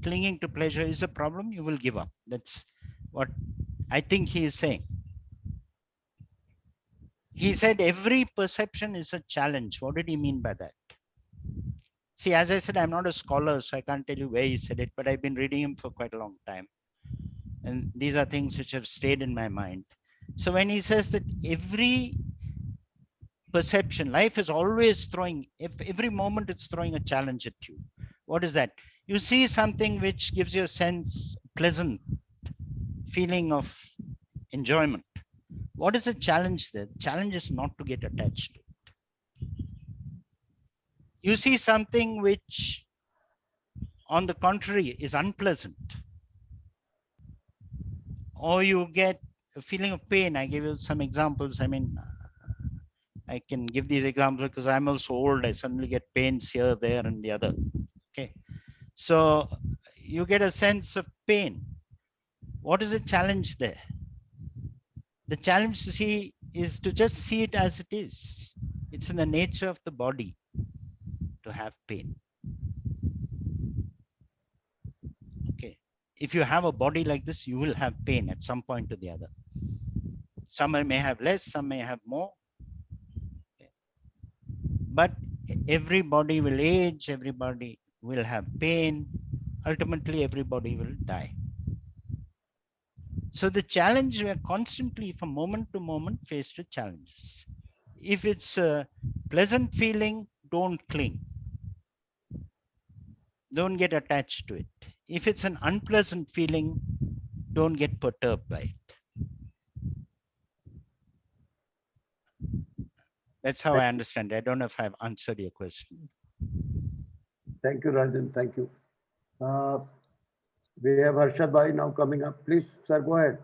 clinging to pleasure is a problem, you will give up. That's what I think he is saying. He said every perception is a challenge. What did he mean by that? See, as I said, I'm not a scholar, so I can't tell you where he said it, but I've been reading him for quite a long time. And these are things which have stayed in my mind. So when he says that every perception, life is always throwing, every moment it's throwing a challenge at you. What is that? You see something which gives you a sense, pleasant feeling of enjoyment. What is the challenge there? The challenge is not to get attached to it. You see something which, on the contrary, is unpleasant, or you get a feeling of pain. I give you some examples. I mean, I can give these examples because I'm also old. I suddenly get pains here, there, and the other. Okay. So you get a sense of pain. What is the challenge there? The challenge to see is to just see it as it is. It's in the nature of the body to have pain. Okay. If you have a body like this, you will have pain at some point or the other. Some may have less, some may have more. Okay. But everybody will age, everybody will have pain. Ultimately, everybody will die. So the challenge, we are constantly from moment to moment faced with challenges. If it's a pleasant feeling, don't cling. Don't get attached to it. If it's an unpleasant feeling, don't get perturbed by it. That's how I understand it. I don't know if I've answered your question. Thank you, Rajan. Thank you. We have Harshad Bhai now coming up. Please, sir, go ahead.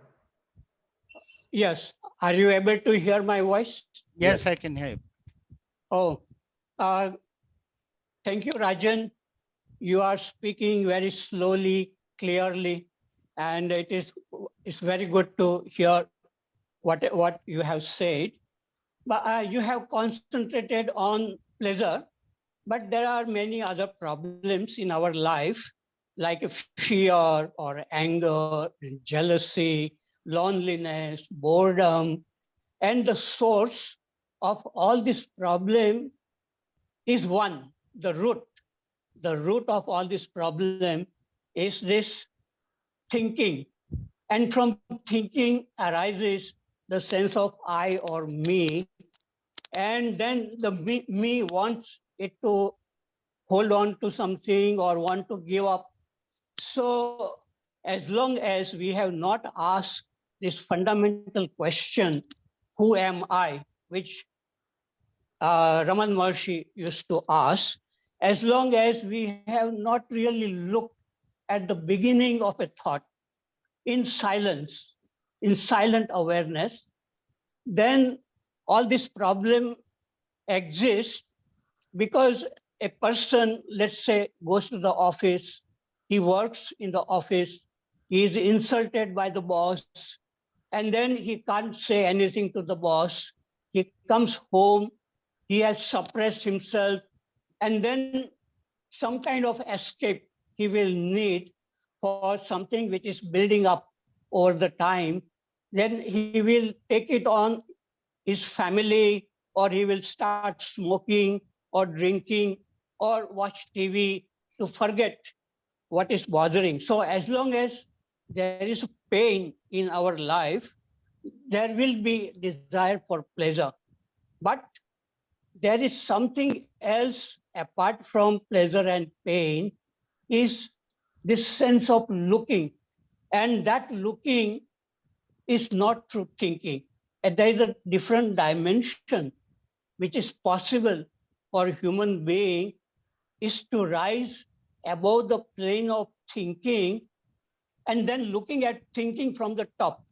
Yes. Are you able to hear my voice? Yes, I can hear you. Oh, thank you, Rajan. You are speaking very slowly, clearly, and it's very good to hear what you have said. But you have concentrated on pleasure, but there are many other problems in our life, like fear or anger, jealousy, loneliness, boredom, and the source of all this problem is one, the root. The root of all this problem is this thinking. And from thinking arises the sense of I or me. And then the me wants it to hold on to something or want to give up. So as long as we have not asked this fundamental question, who am I, which Raman Maharshi used to ask, as long as we have not really looked at the beginning of a thought in silence, in silent awareness, then all this problem exists because a person, let's say, goes to the office, he works in the office, he is insulted by the boss, and then he can't say anything to the boss. He comes home, he has suppressed himself, and then some kind of escape he will need for something which is building up over the time. Then he will take it on his family, or he will start smoking or drinking or watch TV to forget what is bothering. So as long as there is pain in our life, there will be desire for pleasure. But there is something else apart from pleasure and pain, is this sense of looking. And that looking is not through thinking. And there is a different dimension which is possible for a human being, is to rise above the plane of thinking and then looking at thinking from the top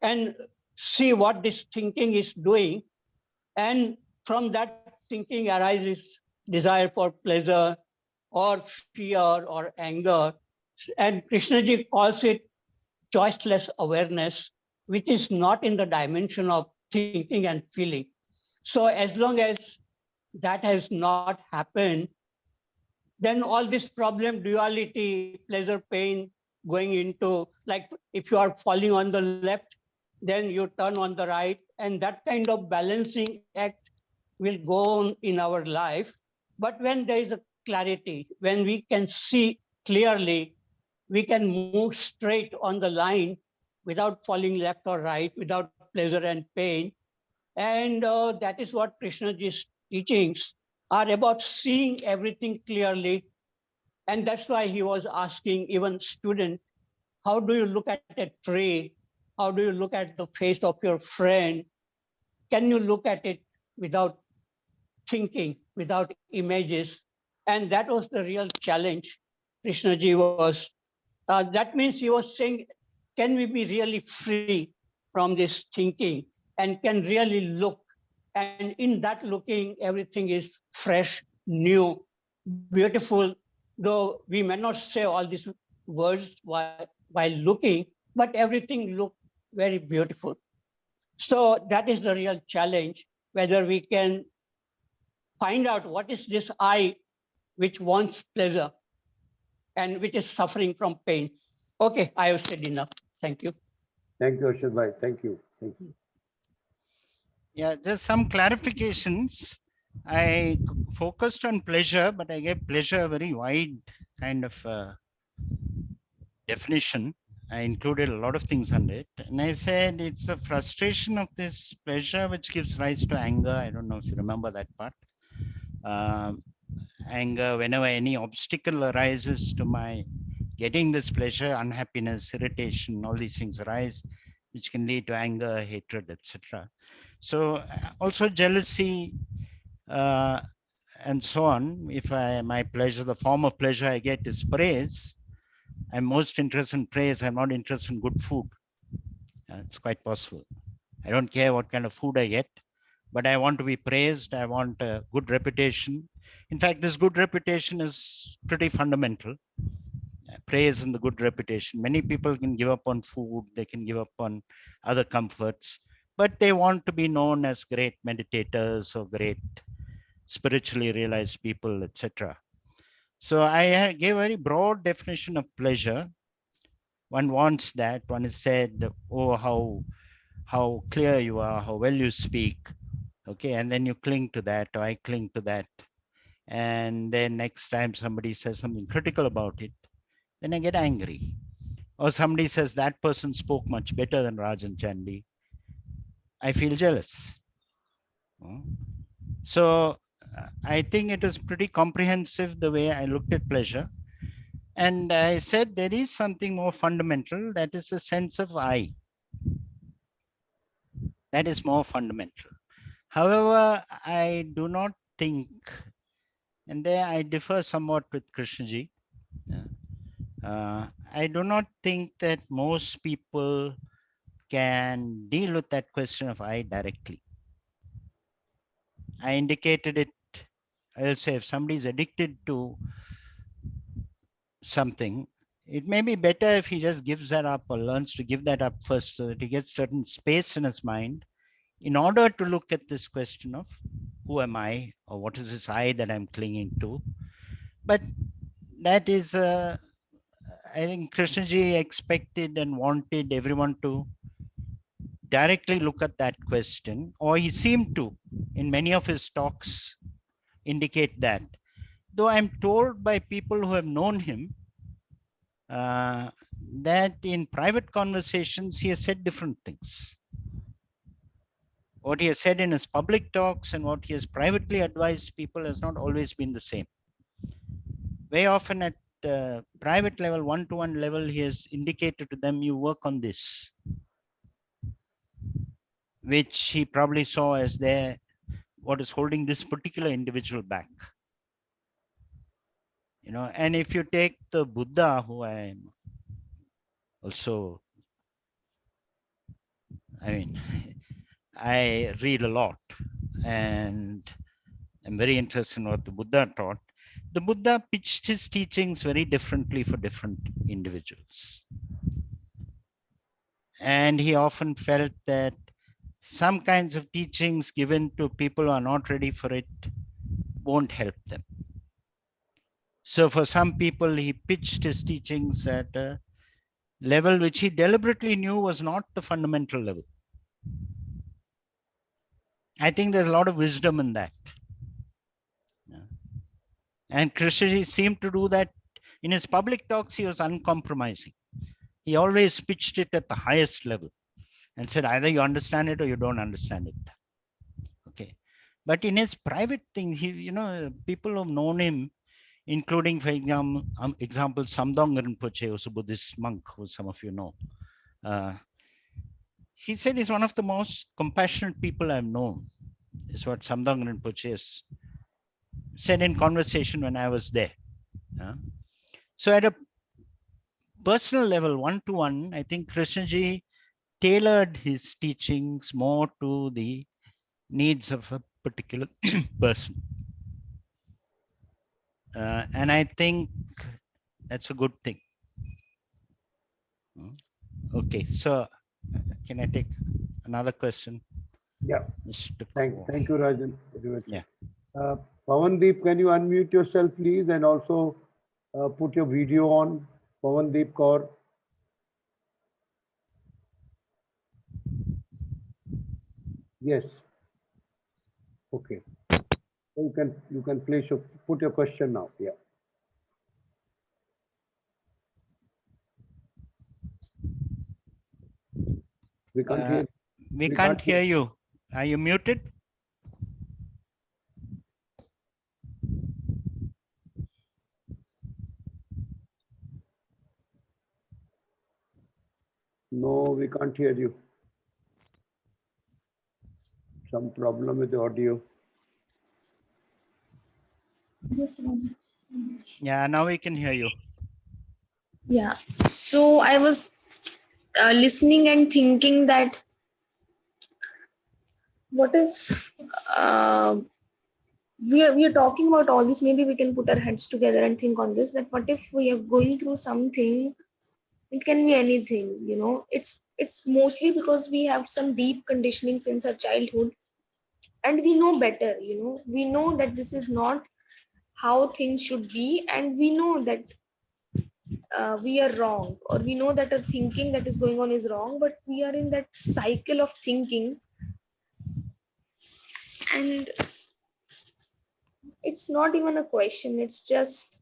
and see what this thinking is doing. And from that thinking arises desire for pleasure or fear or anger. And Krishnaji calls it choiceless awareness, which is not in the dimension of thinking and feeling. So as long as that has not happened, then all this problem, duality, pleasure, pain, going into, like if you are falling on the left, then you turn on the right, and that kind of balancing act will go on in our life. But when there is a clarity, when we can see clearly, we can move straight on the line without falling left or right, without pleasure and pain. And that is what Krishnaji's teachings are about, seeing everything clearly. And that's why he was asking even students, how do you look at a tree? How do you look at the face of your friend? Can you look at it without thinking, without images? And that was the real challenge Krishnaji was. That means he was saying, can we be really free from this thinking and can really look? And in that looking, everything is fresh, new, beautiful, though we may not say all these words while looking, but everything look very beautiful. So that is the real challenge, whether we can find out what is this I which wants pleasure and which is suffering from pain. Okay, I have said enough. Thank you. Thank you, Harshad bhai. Thank you. Thank you. Yeah, just some clarifications. I focused on pleasure, but I gave pleasure a very wide kind of definition. I included a lot of things under it. And I said it's the frustration of this pleasure which gives rise to anger. I don't know if you remember that part. Anger, whenever any obstacle arises to my getting this pleasure, unhappiness, irritation, all these things arise, which can lead to anger, hatred, etc. So also jealousy and so on. If my pleasure, the form of pleasure I get is praise, I'm most interested in praise. I'm not interested in good food. It's quite possible. I don't care what kind of food I get, but I want to be praised. I want a good reputation. In fact, this good reputation is pretty fundamental. Praise and the good reputation. Many people can give up on food. They can give up on other comforts, but they want to be known as great meditators or great spiritually realized people, etc. So I gave a very broad definition of pleasure. One wants that. One is said, oh, how clear you are, how well you speak. Okay, and then you cling to that, or I cling to that. And then next time somebody says something critical about it, then I get angry. Or somebody says that person spoke much better than Rajan, Chandy. I feel jealous. So I think it is pretty comprehensive the way I looked at pleasure. And I said there is something more fundamental, that is a sense of I. That is more fundamental. However, I do not think, and there I differ somewhat with Krishnaji. I do not think that most people can deal with that question of I directly. I indicated it I'll say if somebody is addicted to something, it may be better if he just gives that up or learns to give that up first so that he gets certain space in his mind in order to look at this question of who am I or what is this I that I'm clinging to. But that is, I think Krishnaji expected and wanted everyone to directly look at that question, or he seemed to, in many of his talks, indicate that. Though I'm told by people who have known him that in private conversations, he has said different things. What he has said in his public talks and what he has privately advised people has not always been the same. Very often at private level, one-to-one level, he has indicated to them, you work on this, which he probably saw as their, what is holding this particular individual back. You know, and if you take the Buddha, who I am also, I mean, I read a lot and I'm very interested in what the Buddha taught. The Buddha pitched his teachings very differently for different individuals. And he often felt that some kinds of teachings given to people who are not ready for it won't help them. So for some people, he pitched his teachings at a level which he deliberately knew was not the fundamental level. I think there's a lot of wisdom in that. And Krishnaji seemed to do that. In his public talks, he was uncompromising. He always pitched it at the highest level and said, either you understand it or you don't understand it. Okay. But in his private thing, he, you know, people who've known him, including, for example, Samdong Rinpoche, who's a Buddhist monk, who some of you know. He said he's one of the most compassionate people I've known, is what Samdong Rinpoche has said in conversation when I was there. So at a personal level, one-to-one, I think Krishnaji tailored his teachings more to the needs of a particular person. And I think that's a good thing. Okay, so can I take another question? Yeah. Mr. Thank you, Rajan. Yeah. Pawandeep, can you unmute yourself, please, and also put your video on, Pawandeep Kaur. Yes. Okay. So you can place your put your question now. Yeah. We can't hear. We can't hear you. Are you muted? No, we can't hear you. Some problem with the audio. Yeah, now we can hear you. Yeah. So I was listening and thinking that what if we are talking about all this, maybe we can put our heads together and think on this, that what if we are going through something, it can be anything, you know, it's mostly because we have some deep conditioning since our childhood and we know better, you know, we know that this is not how things should be and we know that we are wrong, or we know that our thinking that is going on is wrong, but we are in that cycle of thinking and it's not even a question, it's just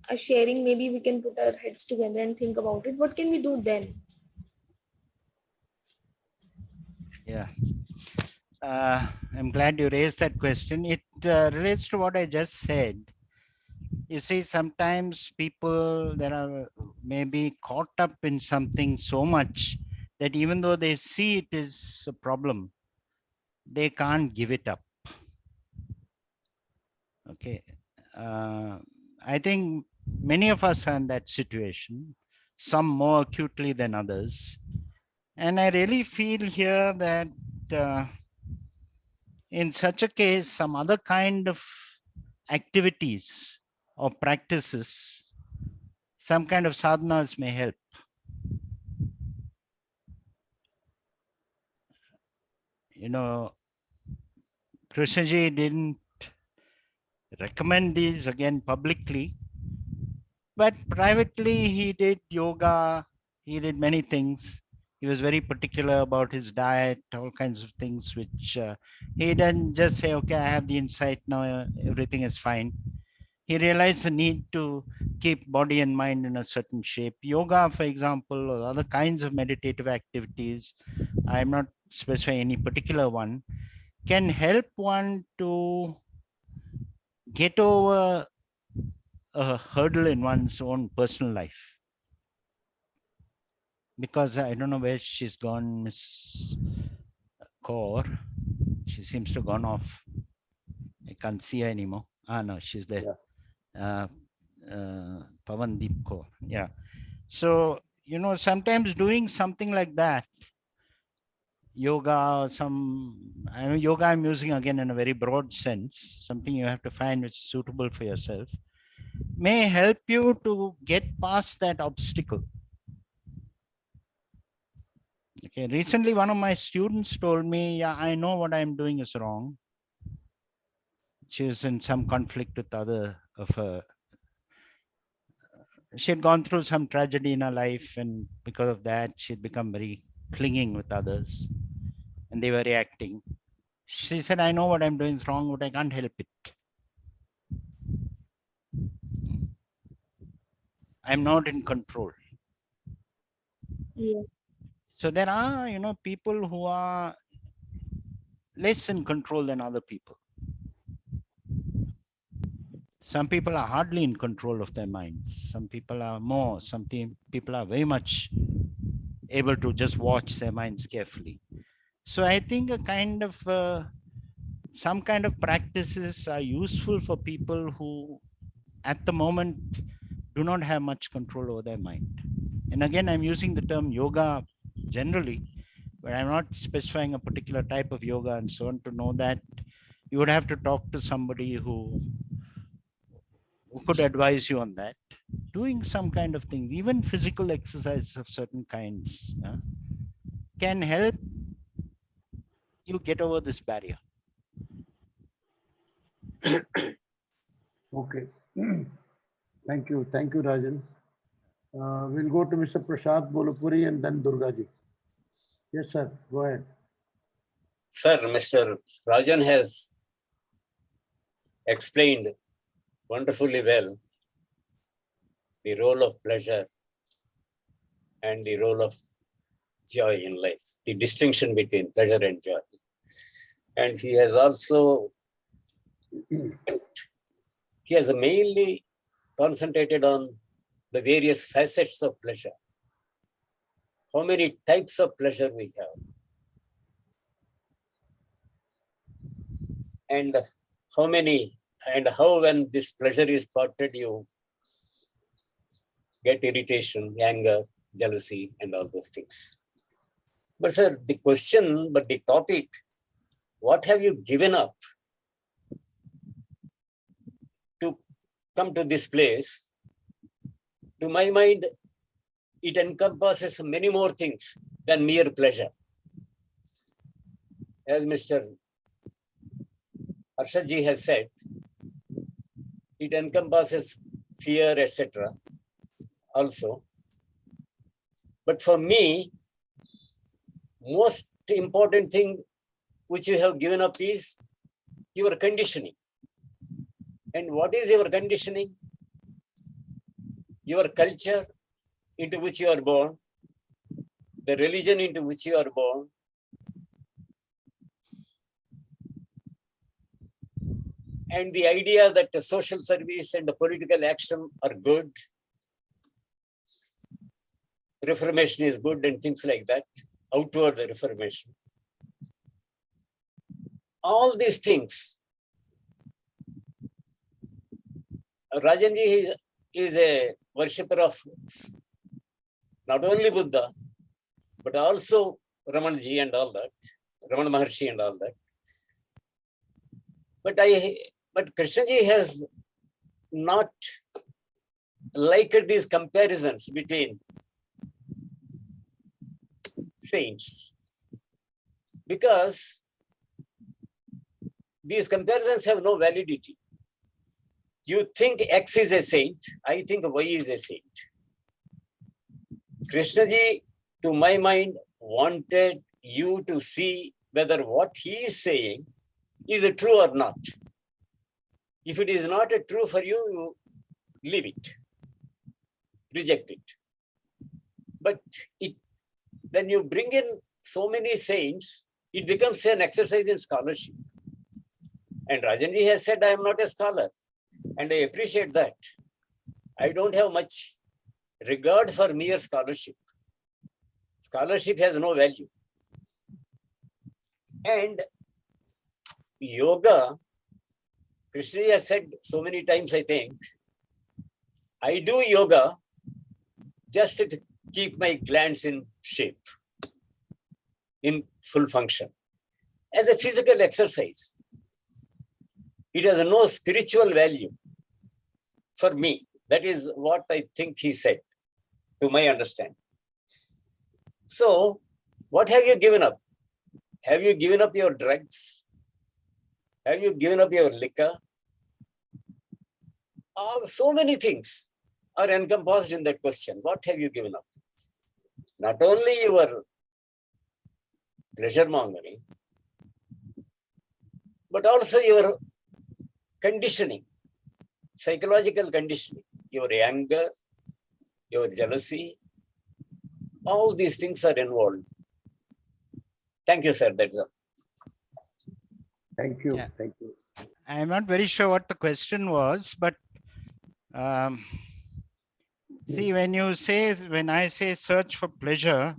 a sharing. Maybe we can put our heads together and think about it. What can we do then? Yeah. I'm glad you raised that question. It relates to what I just said. You see, sometimes people that are maybe caught up in something so much that even though they see it is a problem, they can't give it up. Okay. I think many of us are in that situation, some more acutely than others. And I really feel here that in such a case, some other kind of activities or practices, some kind of sadhanas may help. You know, Krishnaji didn't recommend these again publicly, but privately he did yoga, he did many things. He was very particular about his diet, all kinds of things, which he didn't just say, okay, I have the insight now, everything is fine. He realized the need to keep body and mind in a certain shape. Yoga, for example, or other kinds of meditative activities, I'm not specifying any particular one, can help one to get over a hurdle in one's own personal life. Because I don't know where she's gone, Miss Kaur. She seems to have gone off. I can't see her anymore. Ah, no, she's there. Pawandeep Kaur. Yeah. So, you know, sometimes doing something like that, yoga, yoga I'm using again in a very broad sense, something you have to find which is suitable for yourself, may help you to get past that obstacle. Okay, recently one of my students told me, yeah, I know what I'm doing is wrong. She was in some conflict with other of her. She had gone through some tragedy in her life, and because of that, she'd become very clinging with others, and they were reacting. She said, I know what I'm doing is wrong, but I can't help it. I'm not in control. Yeah. So there are, you know, people who are less in control than other people. Some people are hardly in control of their minds. Some people are more. Some people are very much able to just watch their minds carefully. So I think a kind of some kind of practices are useful for people who at the moment do not have much control over their mind. And again, I'm using the term yoga generally, but I'm not specifying a particular type of yoga and so on. To know that, you would have to talk to somebody who could advise you on that. Doing some kind of thing, even physical exercise of certain kinds, can help you get over this barrier. Okay. Thank you. Thank you, Rajan. We'll go to Mr. Prasad Mulupuri and then Durga ji. Yes, sir. Go ahead. Sir, Mr. Rajan has explained wonderfully well the role of pleasure and the role of joy in life, the distinction between pleasure and joy. And he has also, he has mainly concentrated on the various facets of pleasure. How many types of pleasure we have. And how many, and how when this pleasure is thwarted, you get irritation, anger, jealousy, and all those things. But sir, the question, but the topic, what have you given up to come to this place? To my mind, it encompasses many more things than mere pleasure. As Mr. Harshad ji has said, it encompasses fear, etc. also. But for me, most important thing which you have given up is your conditioning. And what is your conditioning? Your culture into which you are born, the religion into which you are born, and the idea that the social service and the political action are good, reformation is good and things like that, outward reformation. All these things, Rajanji is a worshipper of not only Buddha, but also Ramanji and all that, Ramana Maharshi and all that. But But Krishnaji has not liked these comparisons between saints, because these comparisons have no validity. You think X is a saint, I think Y is a saint. Krishnaji, to my mind, wanted you to see whether what he is saying is true or not. If it is not true for you, you leave it, reject it. But when you bring in so many saints, it becomes an exercise in scholarship. And Rajanji has said, I am not a scholar. And I appreciate that. I don't have much regard for mere scholarship. Scholarship has no value. And yoga, Krishna has said so many times, I think, I do yoga just to keep my glands in shape, in full function, as a physical exercise. It has no spiritual value for me. That is what I think he said, to my understanding. So, what have you given up? Have you given up your drugs? Have you given up your liquor? So many things are encompassed in that question. What have you given up? Not only your pleasure mongering, but also your conditioning, psychological conditioning, your anger, your jealousy, all these things are involved. Thank you, sir. That's all. Thank you. Yeah. Thank you. I'm not very sure what the question was, but see, when I say search for pleasure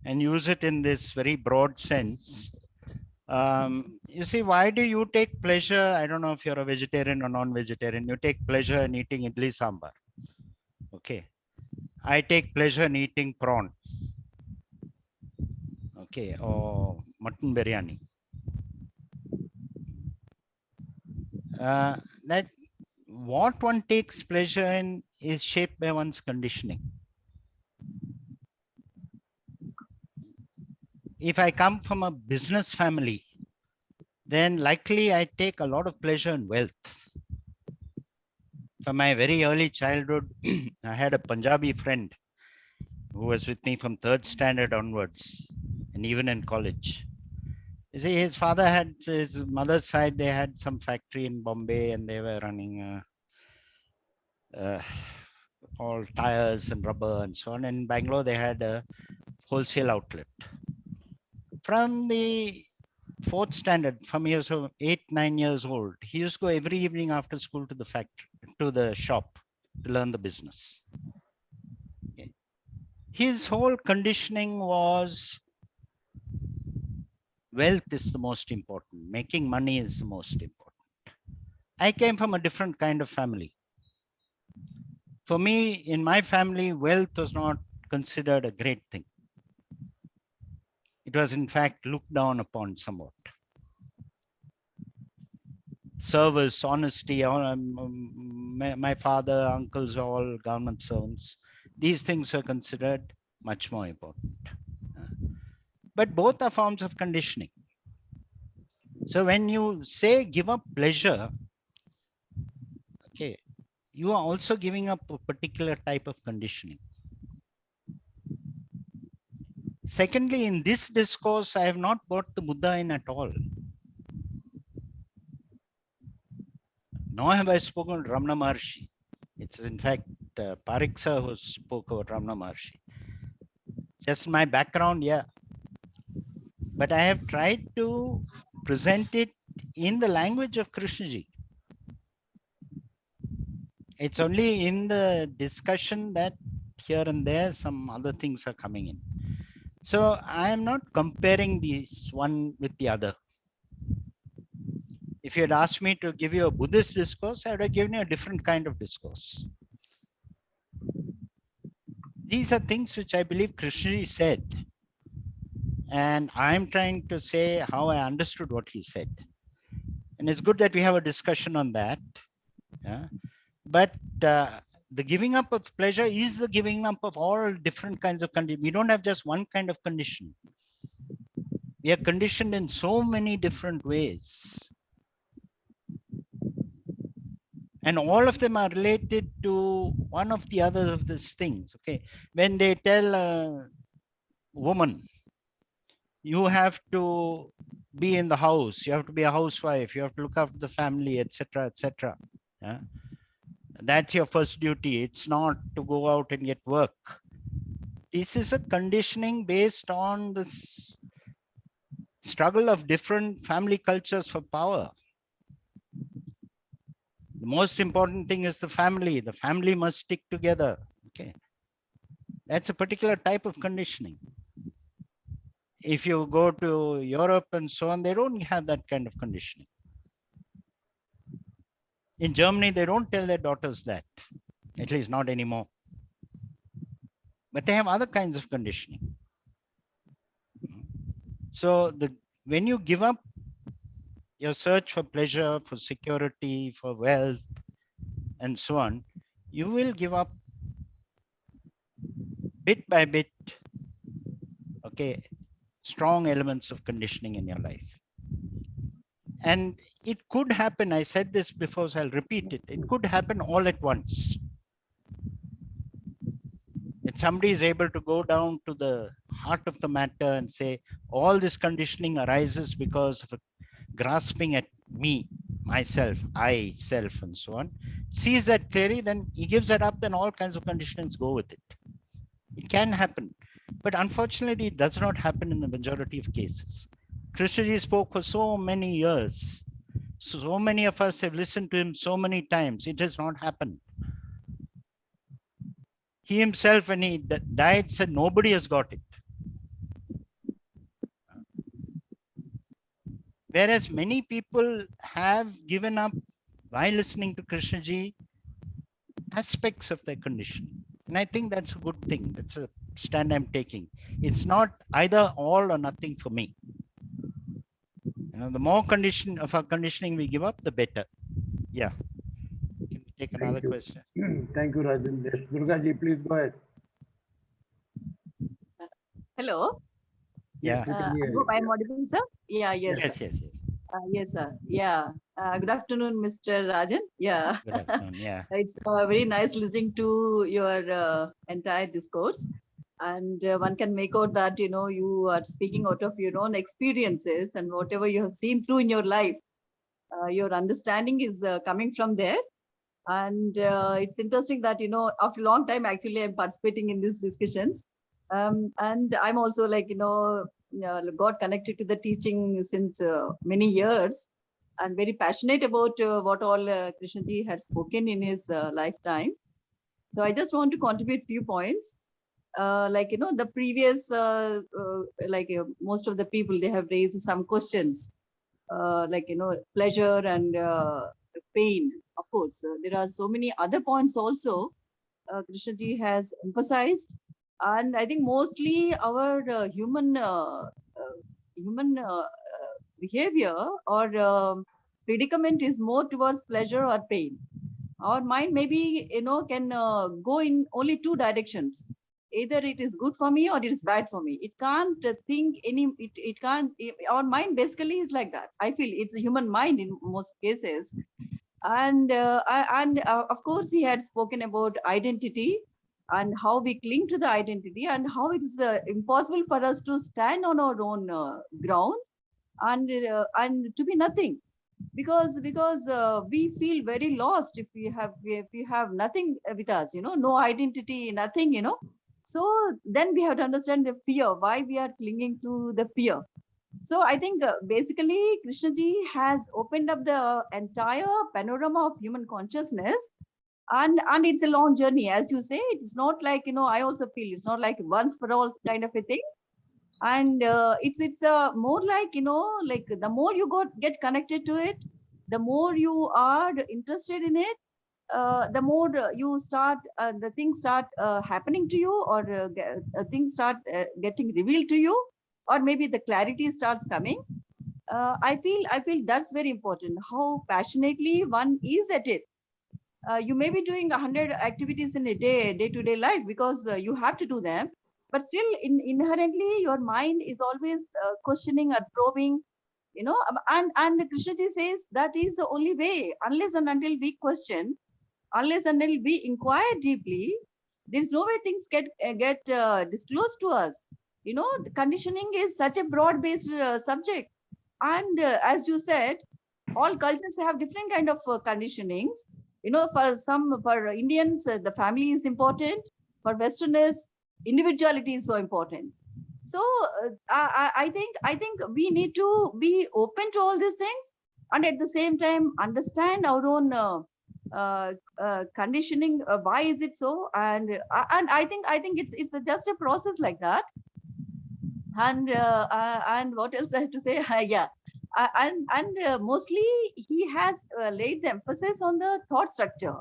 and use it in this very broad sense, you see, why do you take pleasure? I don't know if you're a vegetarian or non-vegetarian. You take pleasure in eating idli sambar. Okay. I take pleasure in eating prawn. Okay. Or mutton biryani. That what one takes pleasure in is shaped by one's conditioning. If I come from a business family, then likely I take a lot of pleasure in wealth. From my very early childhood, I had a Punjabi friend who was with me from 3rd standard onwards, and even in college. You see, his father had, his mother's side, they had some factory in Bombay, and they were running all tires and rubber and so on. In Bangalore, they had a wholesale outlet. From the 4th standard, from years of 8, 9 years old, he used to go every evening after school to the factory, to the shop, to learn the business. Okay. His whole conditioning was wealth is the most important. Making money is the most important. I came from a different kind of family. For me, in my family, wealth was not considered a great thing. It was, in fact, looked down upon somewhat. Service, honesty, my father, uncles, all government servants. These things were considered much more important. But both are forms of conditioning. So when you say give up pleasure, okay, you are also giving up a particular type of conditioning. Secondly, in this discourse, I have not brought the Buddha in at all. Nor have I spoken of Ramana Maharshi. It's in fact Parekh sir who spoke about Ramana Maharshi. Just my background, yeah. But I have tried to present it in the language of Krishnaji. It's only in the discussion that here and there some other things are coming in. So I am not comparing these one with the other. If you had asked me to give you a Buddhist discourse, I would have given you a different kind of discourse. These are things which I believe Krishnaji said. And I'm trying to say how I understood what he said. And it's good that we have a discussion on that. Yeah. But the giving up of pleasure is the giving up of all different kinds of conditions. We don't have just one kind of condition. We are conditioned in so many different ways. And all of them are related to one of the other of these things. Okay. When they tell a woman, you have to be in the house, you have to be a housewife, you have to look after the family, etc., etc. Yeah? That's your first duty. It's not to go out and get work. This is a conditioning based on this struggle of different family cultures for power. The most important thing is the family. The family must stick together. Okay. That's a particular type of conditioning. If you go to Europe and so on, they don't have that kind of conditioning. In Germany, they don't tell their daughters that, at least not anymore. But they have other kinds of conditioning. So when you give up your search for pleasure, for security, for wealth, and so on, you will give up bit by bit, okay, strong elements of conditioning in your life. And it could happen, I said this before, so I'll repeat it. It could happen all at once. If somebody is able to go down to the heart of the matter and say, all this conditioning arises because of grasping at me, myself, I, self, and so on, sees that clearly, then he gives that up, then all kinds of conditionings go with it. It can happen. But unfortunately, it does not happen in the majority of cases. Krishnaji spoke for so many years. So many of us have listened to him so many times. It has not happened. He himself, when he died, said nobody has got it. Whereas many people have given up, by listening to Krishnaji, aspects of their conditioning. And I think that's a good thing. That's a stand I'm taking. It's not either all or nothing for me. You know, the more of our conditioning we give up, the better. Yeah. Can we take another question? Thank you, Rajan. Yes, Durga ji, please go ahead. Hello. Yeah. Yes, we can I hear hope you. I'm audible, sir. Yeah, yes. Yes, Sir. yes, yes. Yes, sir. Yeah. Good afternoon, Mr. Rajan. Yeah. Good afternoon. Yeah. It's very nice listening to your entire discourse. And one can make out that, you know, you are speaking out of your own experiences and whatever you have seen through in your life, your understanding is coming from there. And it's interesting that, you know, after a long time, actually, I'm participating in these discussions. And I'm also like, you know, got connected to the teaching since many years and very passionate about what all Krishnaji had spoken in his lifetime. So I just want to contribute few points. Like, you know, the previous, most of the people, they have raised some questions, like, you know, pleasure and pain. Of course, there are so many other points also Krishnaji has emphasized. And I think mostly our human behavior or predicament is more towards pleasure or pain. Our mind maybe, you know, can go in only two directions. Either it is good for me or it is bad for me. It can't think any, it can't, our mind basically is like that. I feel it's a human mind in most cases. And of course, he had spoken about identity and how we cling to the identity and how it's impossible for us to stand on our own ground and to be nothing, because we feel very lost if we have nothing with us, you know, no identity, nothing, you know. So then we have to understand the fear, why we are clinging to the fear. So I think basically Krishnaji has opened up the entire panorama of human consciousness, and it's a long journey, as you say. It's not like, you know, I also feel it's not like once for all kind of a thing, and it's more like, you know, like the more you get connected to it, the more you are interested in it, the more you start the things start happening to you, or things start getting revealed to you, or maybe the clarity starts coming. I feel that's very important. How passionately one is at it. You may be doing 100 activities in a day-to-day life, because you have to do them. But still, inherently, your mind is always questioning or probing. And Krishnaji says that is the only way. Unless and until we question, unless and until we inquire deeply, there's no way things get disclosed to us. The conditioning is such a broad-based subject, and as you said, all cultures have different kind of conditionings. For Indians, the family is important. For Westerners, individuality is so important. So I think we need to be open to all these things, and at the same time understand our own conditioning. Why is it so? And I think it's just a process like that. And what else I have to say? Yeah. Mostly he has laid the emphasis on the thought structure,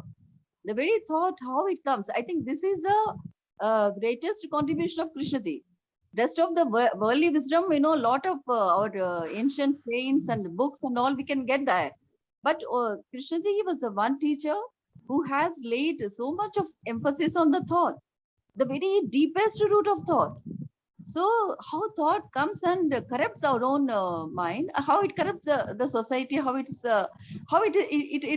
the very thought, how it comes. I think this is the greatest contribution of Krishnaji. Rest of the worldly wisdom, a lot of our ancient saints and books and all, we can get that. But Krishnaji was the one teacher who has laid so much of emphasis on the thought, the very deepest root of thought. So how thought comes and corrupts our own mind, how it corrupts the society, how it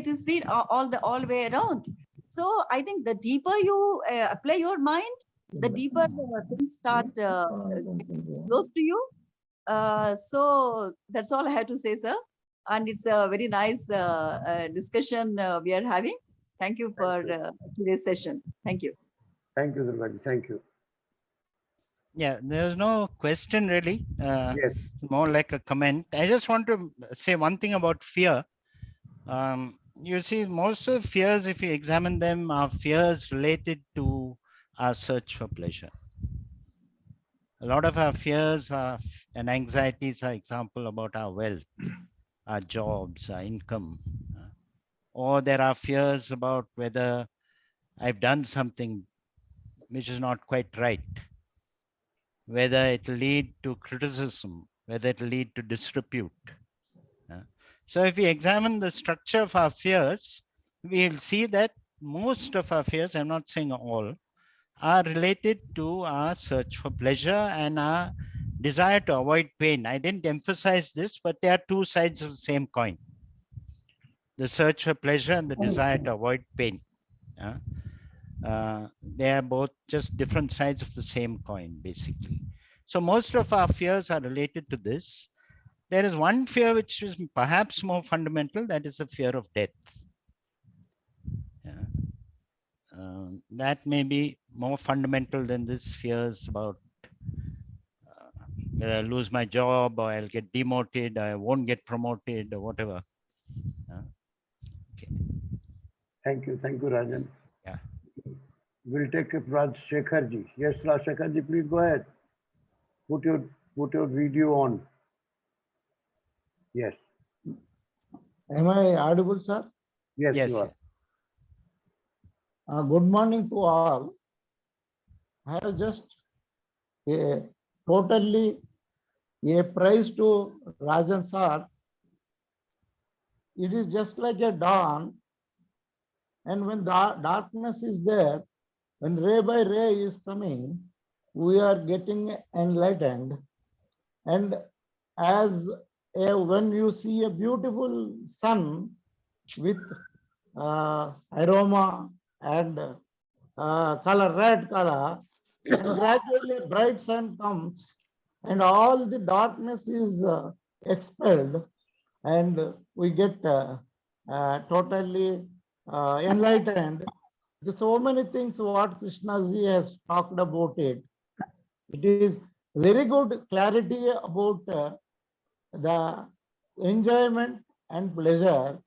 is seen all the way around. So I think the deeper you apply your mind, the deeper things start close to you. So that's all I have to say, sir. And it's a very nice discussion we are having. Thank you for today's session. Thank you. Thank you, Durga. Thank you. Yeah, there's no question really. Yes. More like a comment. I just want to say one thing about fear. You see, most of fears, if you examine them, are fears related to our search for pleasure. A lot of our fears and anxieties are example about our wealth, our jobs, our income. Or there are fears about whether I've done something which is not quite right, whether it will lead to criticism, whether it will lead to disrepute. So if we examine the structure of our fears, we will see that most of our fears, I'm not saying all, are related to our search for pleasure and our desire to avoid pain. I didn't emphasize this, but they are two sides of the same coin. The search for pleasure and the desire to avoid pain. They are both just different sides of the same coin, basically. So most of our fears are related to this. There is one fear which is perhaps more fundamental, that is the fear of death. That may be more fundamental than this fears about whether I'll lose my job or I'll get demoted, I won't get promoted or whatever. Okay. Thank you, Rajan. Yeah. We'll take up Shekhar ji. Yes, Shekhar ji, please go ahead. Put your video on. Yes. Am I audible, sir? Yes, Yes, you are. Good morning to all. I have just totally a praise to Rajan sir. It is just like a dawn, and when darkness is there, when ray by ray is coming, we are getting enlightened. And as when you see a beautiful sun with aroma and color, red color, and gradually a bright sun comes and all the darkness is expelled, and we get totally enlightened. There's so many things what Krishnaji has talked about it. It is very good clarity about the enjoyment and pleasure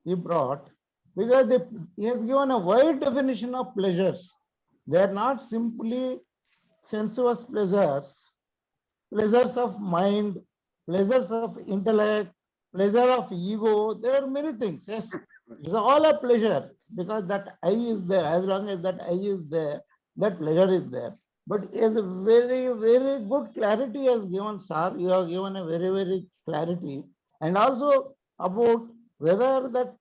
he brought, because he has given a wide definition of pleasures. They are not simply sensuous pleasures, pleasures of mind, pleasures of intellect, pleasure of ego. There are many things. Yes, it's all a pleasure, because that I is there. As long as that I is there, that pleasure is there. But as a very, very good clarity has given, sir. You have given a very, very clarity. And also about whether that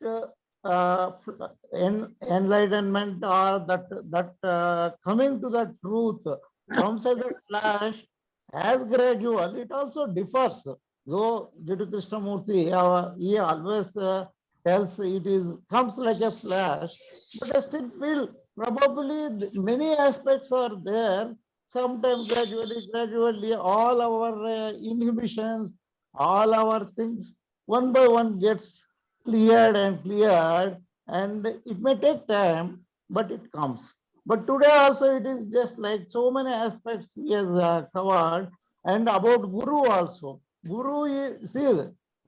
enlightenment or that coming to the truth comes as a flash, as gradual, it also differs. Though due to Krishnamurti, he always tells it is comes like a flash, but I still feel probably many aspects are there. Sometimes gradually, all our inhibitions, all our things, one by one gets cleared, and it may take time, but it comes. But today also it is just like so many aspects he has covered, and about Guru also. Guru, see,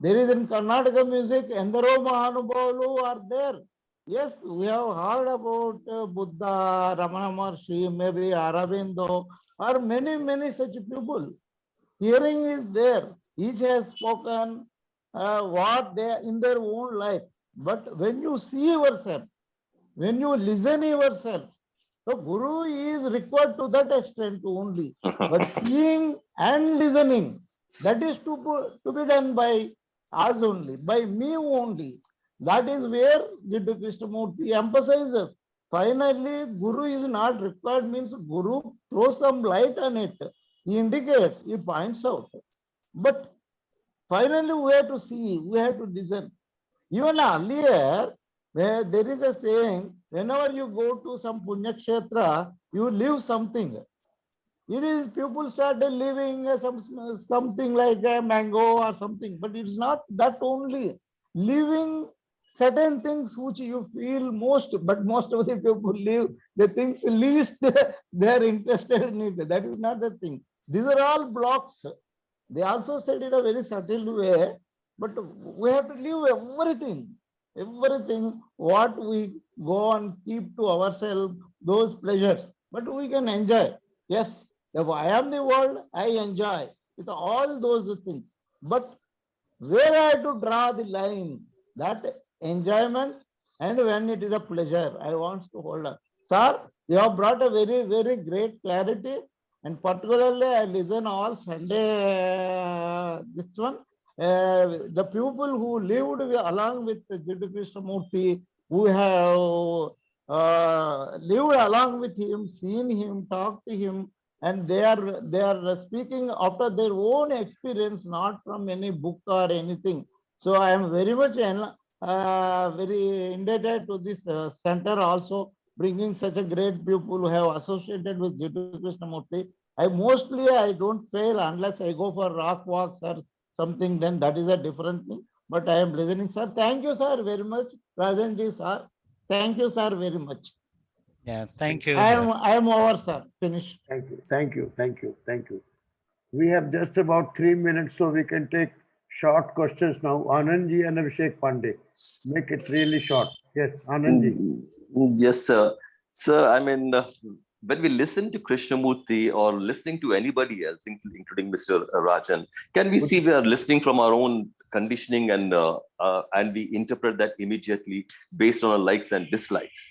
there is in Karnataka music, Endaro Mahanubhavu are there. Yes, we have heard about Buddha, Ramana Maharshi, maybe Aravindo, or many such people. Hearing is there. Each has spoken what they in their own life. But when you see yourself, when you listen yourself, the Guru is required to that extent only. But seeing and listening, that is to be done by us only, by me only. That is where the Krishnamurti emphasizes. Finally, Guru is not required, means Guru throws some light on it. He indicates, he points out. But finally, we have to see, we have to listen. Even earlier, where there is a saying, whenever you go to some Punya Kshetra, you leave something. It is people started leaving something like a mango or something, but it's not that only. Leaving certain things which you feel most, but most of the people leave the things least they are interested in it. That is not the thing. These are all blocks. They also said in a very subtle way, but we have to leave everything what we go and keep to ourselves, those pleasures, but we can enjoy. Yes, if I am the world, I enjoy with all those things. But where I have to draw the line, that enjoyment and when it is a pleasure, I want to hold on. Sir, you have brought a very, very great clarity. And particularly, I listen all Sunday, this one, the people who lived along with Jiddu Krishnamurti, who have lived along with him, seen him, talked to him, and they are speaking after their own experience, not from any book or anything. So I am very much very indebted to this center also, bringing such a great people who have associated with Jiddu Krishnamurti. I don't fail unless I go for rock walks or something, then that is a different thing. But I am listening, sir. Thank you, sir, very much. Rajanji, sir. Thank you, sir, very much. Yeah, thank you. I am over, sir. Finished. Thank you. We have just about 3 minutes, so we can take short questions now. Anandji and Abhishek Pandey. Make it really short. Yes, Anandji. Yes, sir. Sir, I mean, when we listen to Krishnamurti or listening to anybody else, including Mr. Rajan, can we see we are listening from our own conditioning and we interpret that immediately based on our likes and dislikes?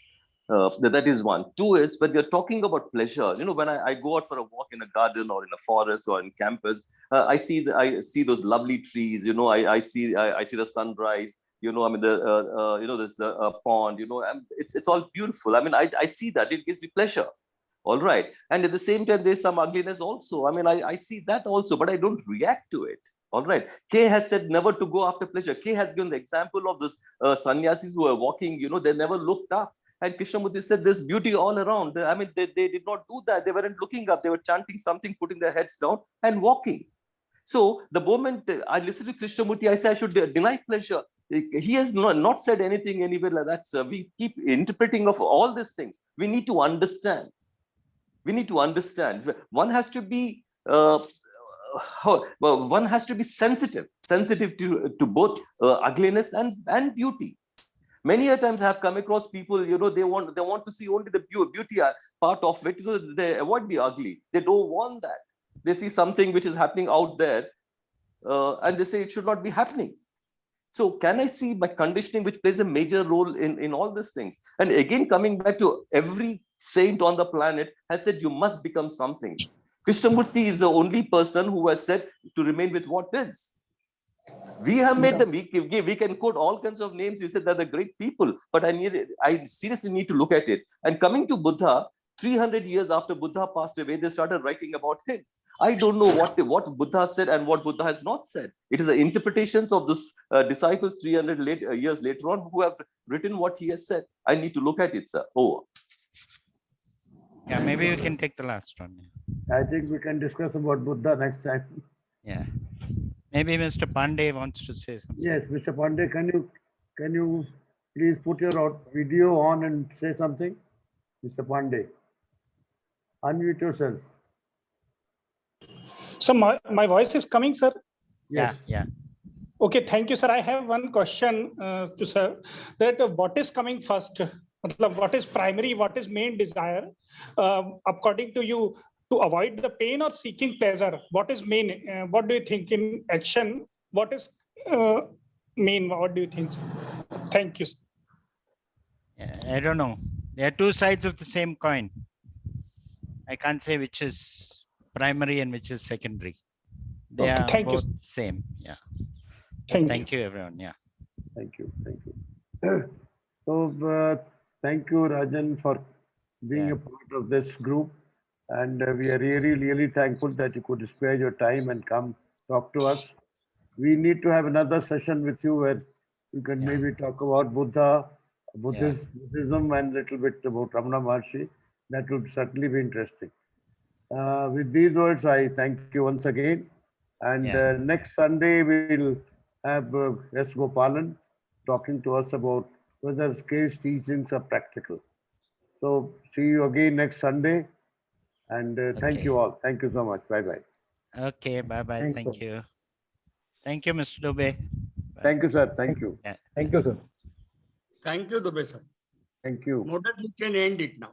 That is one. Two is when we're talking about pleasure, when I go out for a walk in a garden or in a forest or in campus, I see those lovely trees, I see the sunrise, there's a pond, and it's all beautiful. I mean, I see that, it gives me pleasure. All right. And at the same time, there's some ugliness also. I mean, I see that also, but I don't react to it. All right. K has said never to go after pleasure. K has given the example of this sannyasis who are walking, they never looked up. And Krishnamurti said there's beauty all around. I mean, they did not do that. They weren't looking up. They were chanting something, putting their heads down and walking. So the moment I listen to Krishnamurti, I say I should deny pleasure. He has not said anything anywhere like that, sir. We keep interpreting of all these things. We need to understand. One has to be one has to be sensitive to both ugliness and beauty. Many a times I have come across people, they want to see only the beauty part of it. They avoid the ugly. They don't want that. They see something which is happening out there, and they say it should not be happening. So can I see my conditioning, which plays a major role in all these things? And again, coming back to every saint on the planet has said, you must become something. Krishnamurti is the only person who has said to remain with what is. We have made them, we can quote all kinds of names. You said that they're great people, but I seriously need to look at it. And coming to Buddha, 300 years after Buddha passed away, they started writing about him. I don't know what Buddha said and what Buddha has not said. It is the interpretations of those disciples 300 years later on who have written what he has said. I need to look at it, sir. Oh. Yeah, maybe we can take the last one. I think we can discuss about Buddha next time. Yeah. Maybe Mr. Pandey wants to say something. Yes, Mr. Pandey, can you please put your video on and say something? Mr. Pandey, unmute yourself. So my voice is coming, sir? Yes. Yeah. Okay, thank you, sir. I have one question to sir, that what is coming first? What is primary, what is main desire, according to you, to avoid the pain or seeking pleasure? What is main? What do you think in action? What is main? What do you think, sir? Thank you, sir. I don't know. They are two sides of the same coin. I can't say which is primary and which is secondary. They are both same. Yeah. Thank you, everyone. Yeah. Thank you. So thank you, Rajan, for being a part of this group. And we are really thankful that you could spare your time and come talk to us. We need to have another session with you where you can maybe talk about Buddhism and a little bit about Ramana Maharshi. That would certainly be interesting. With these words, I thank you once again. And next Sunday, we'll have S. Gopalan talking to us about whether case teachings are practical. So see you again next Sunday. And thank you all. Thank you so much. Bye-bye. Okay, bye-bye. Thank you. Thank you, Mr. Dubey. Thank you, sir. Thank you. Yeah. Thank you, sir. Thank you, Dubey sir. Thank you. Noted, we can end it now.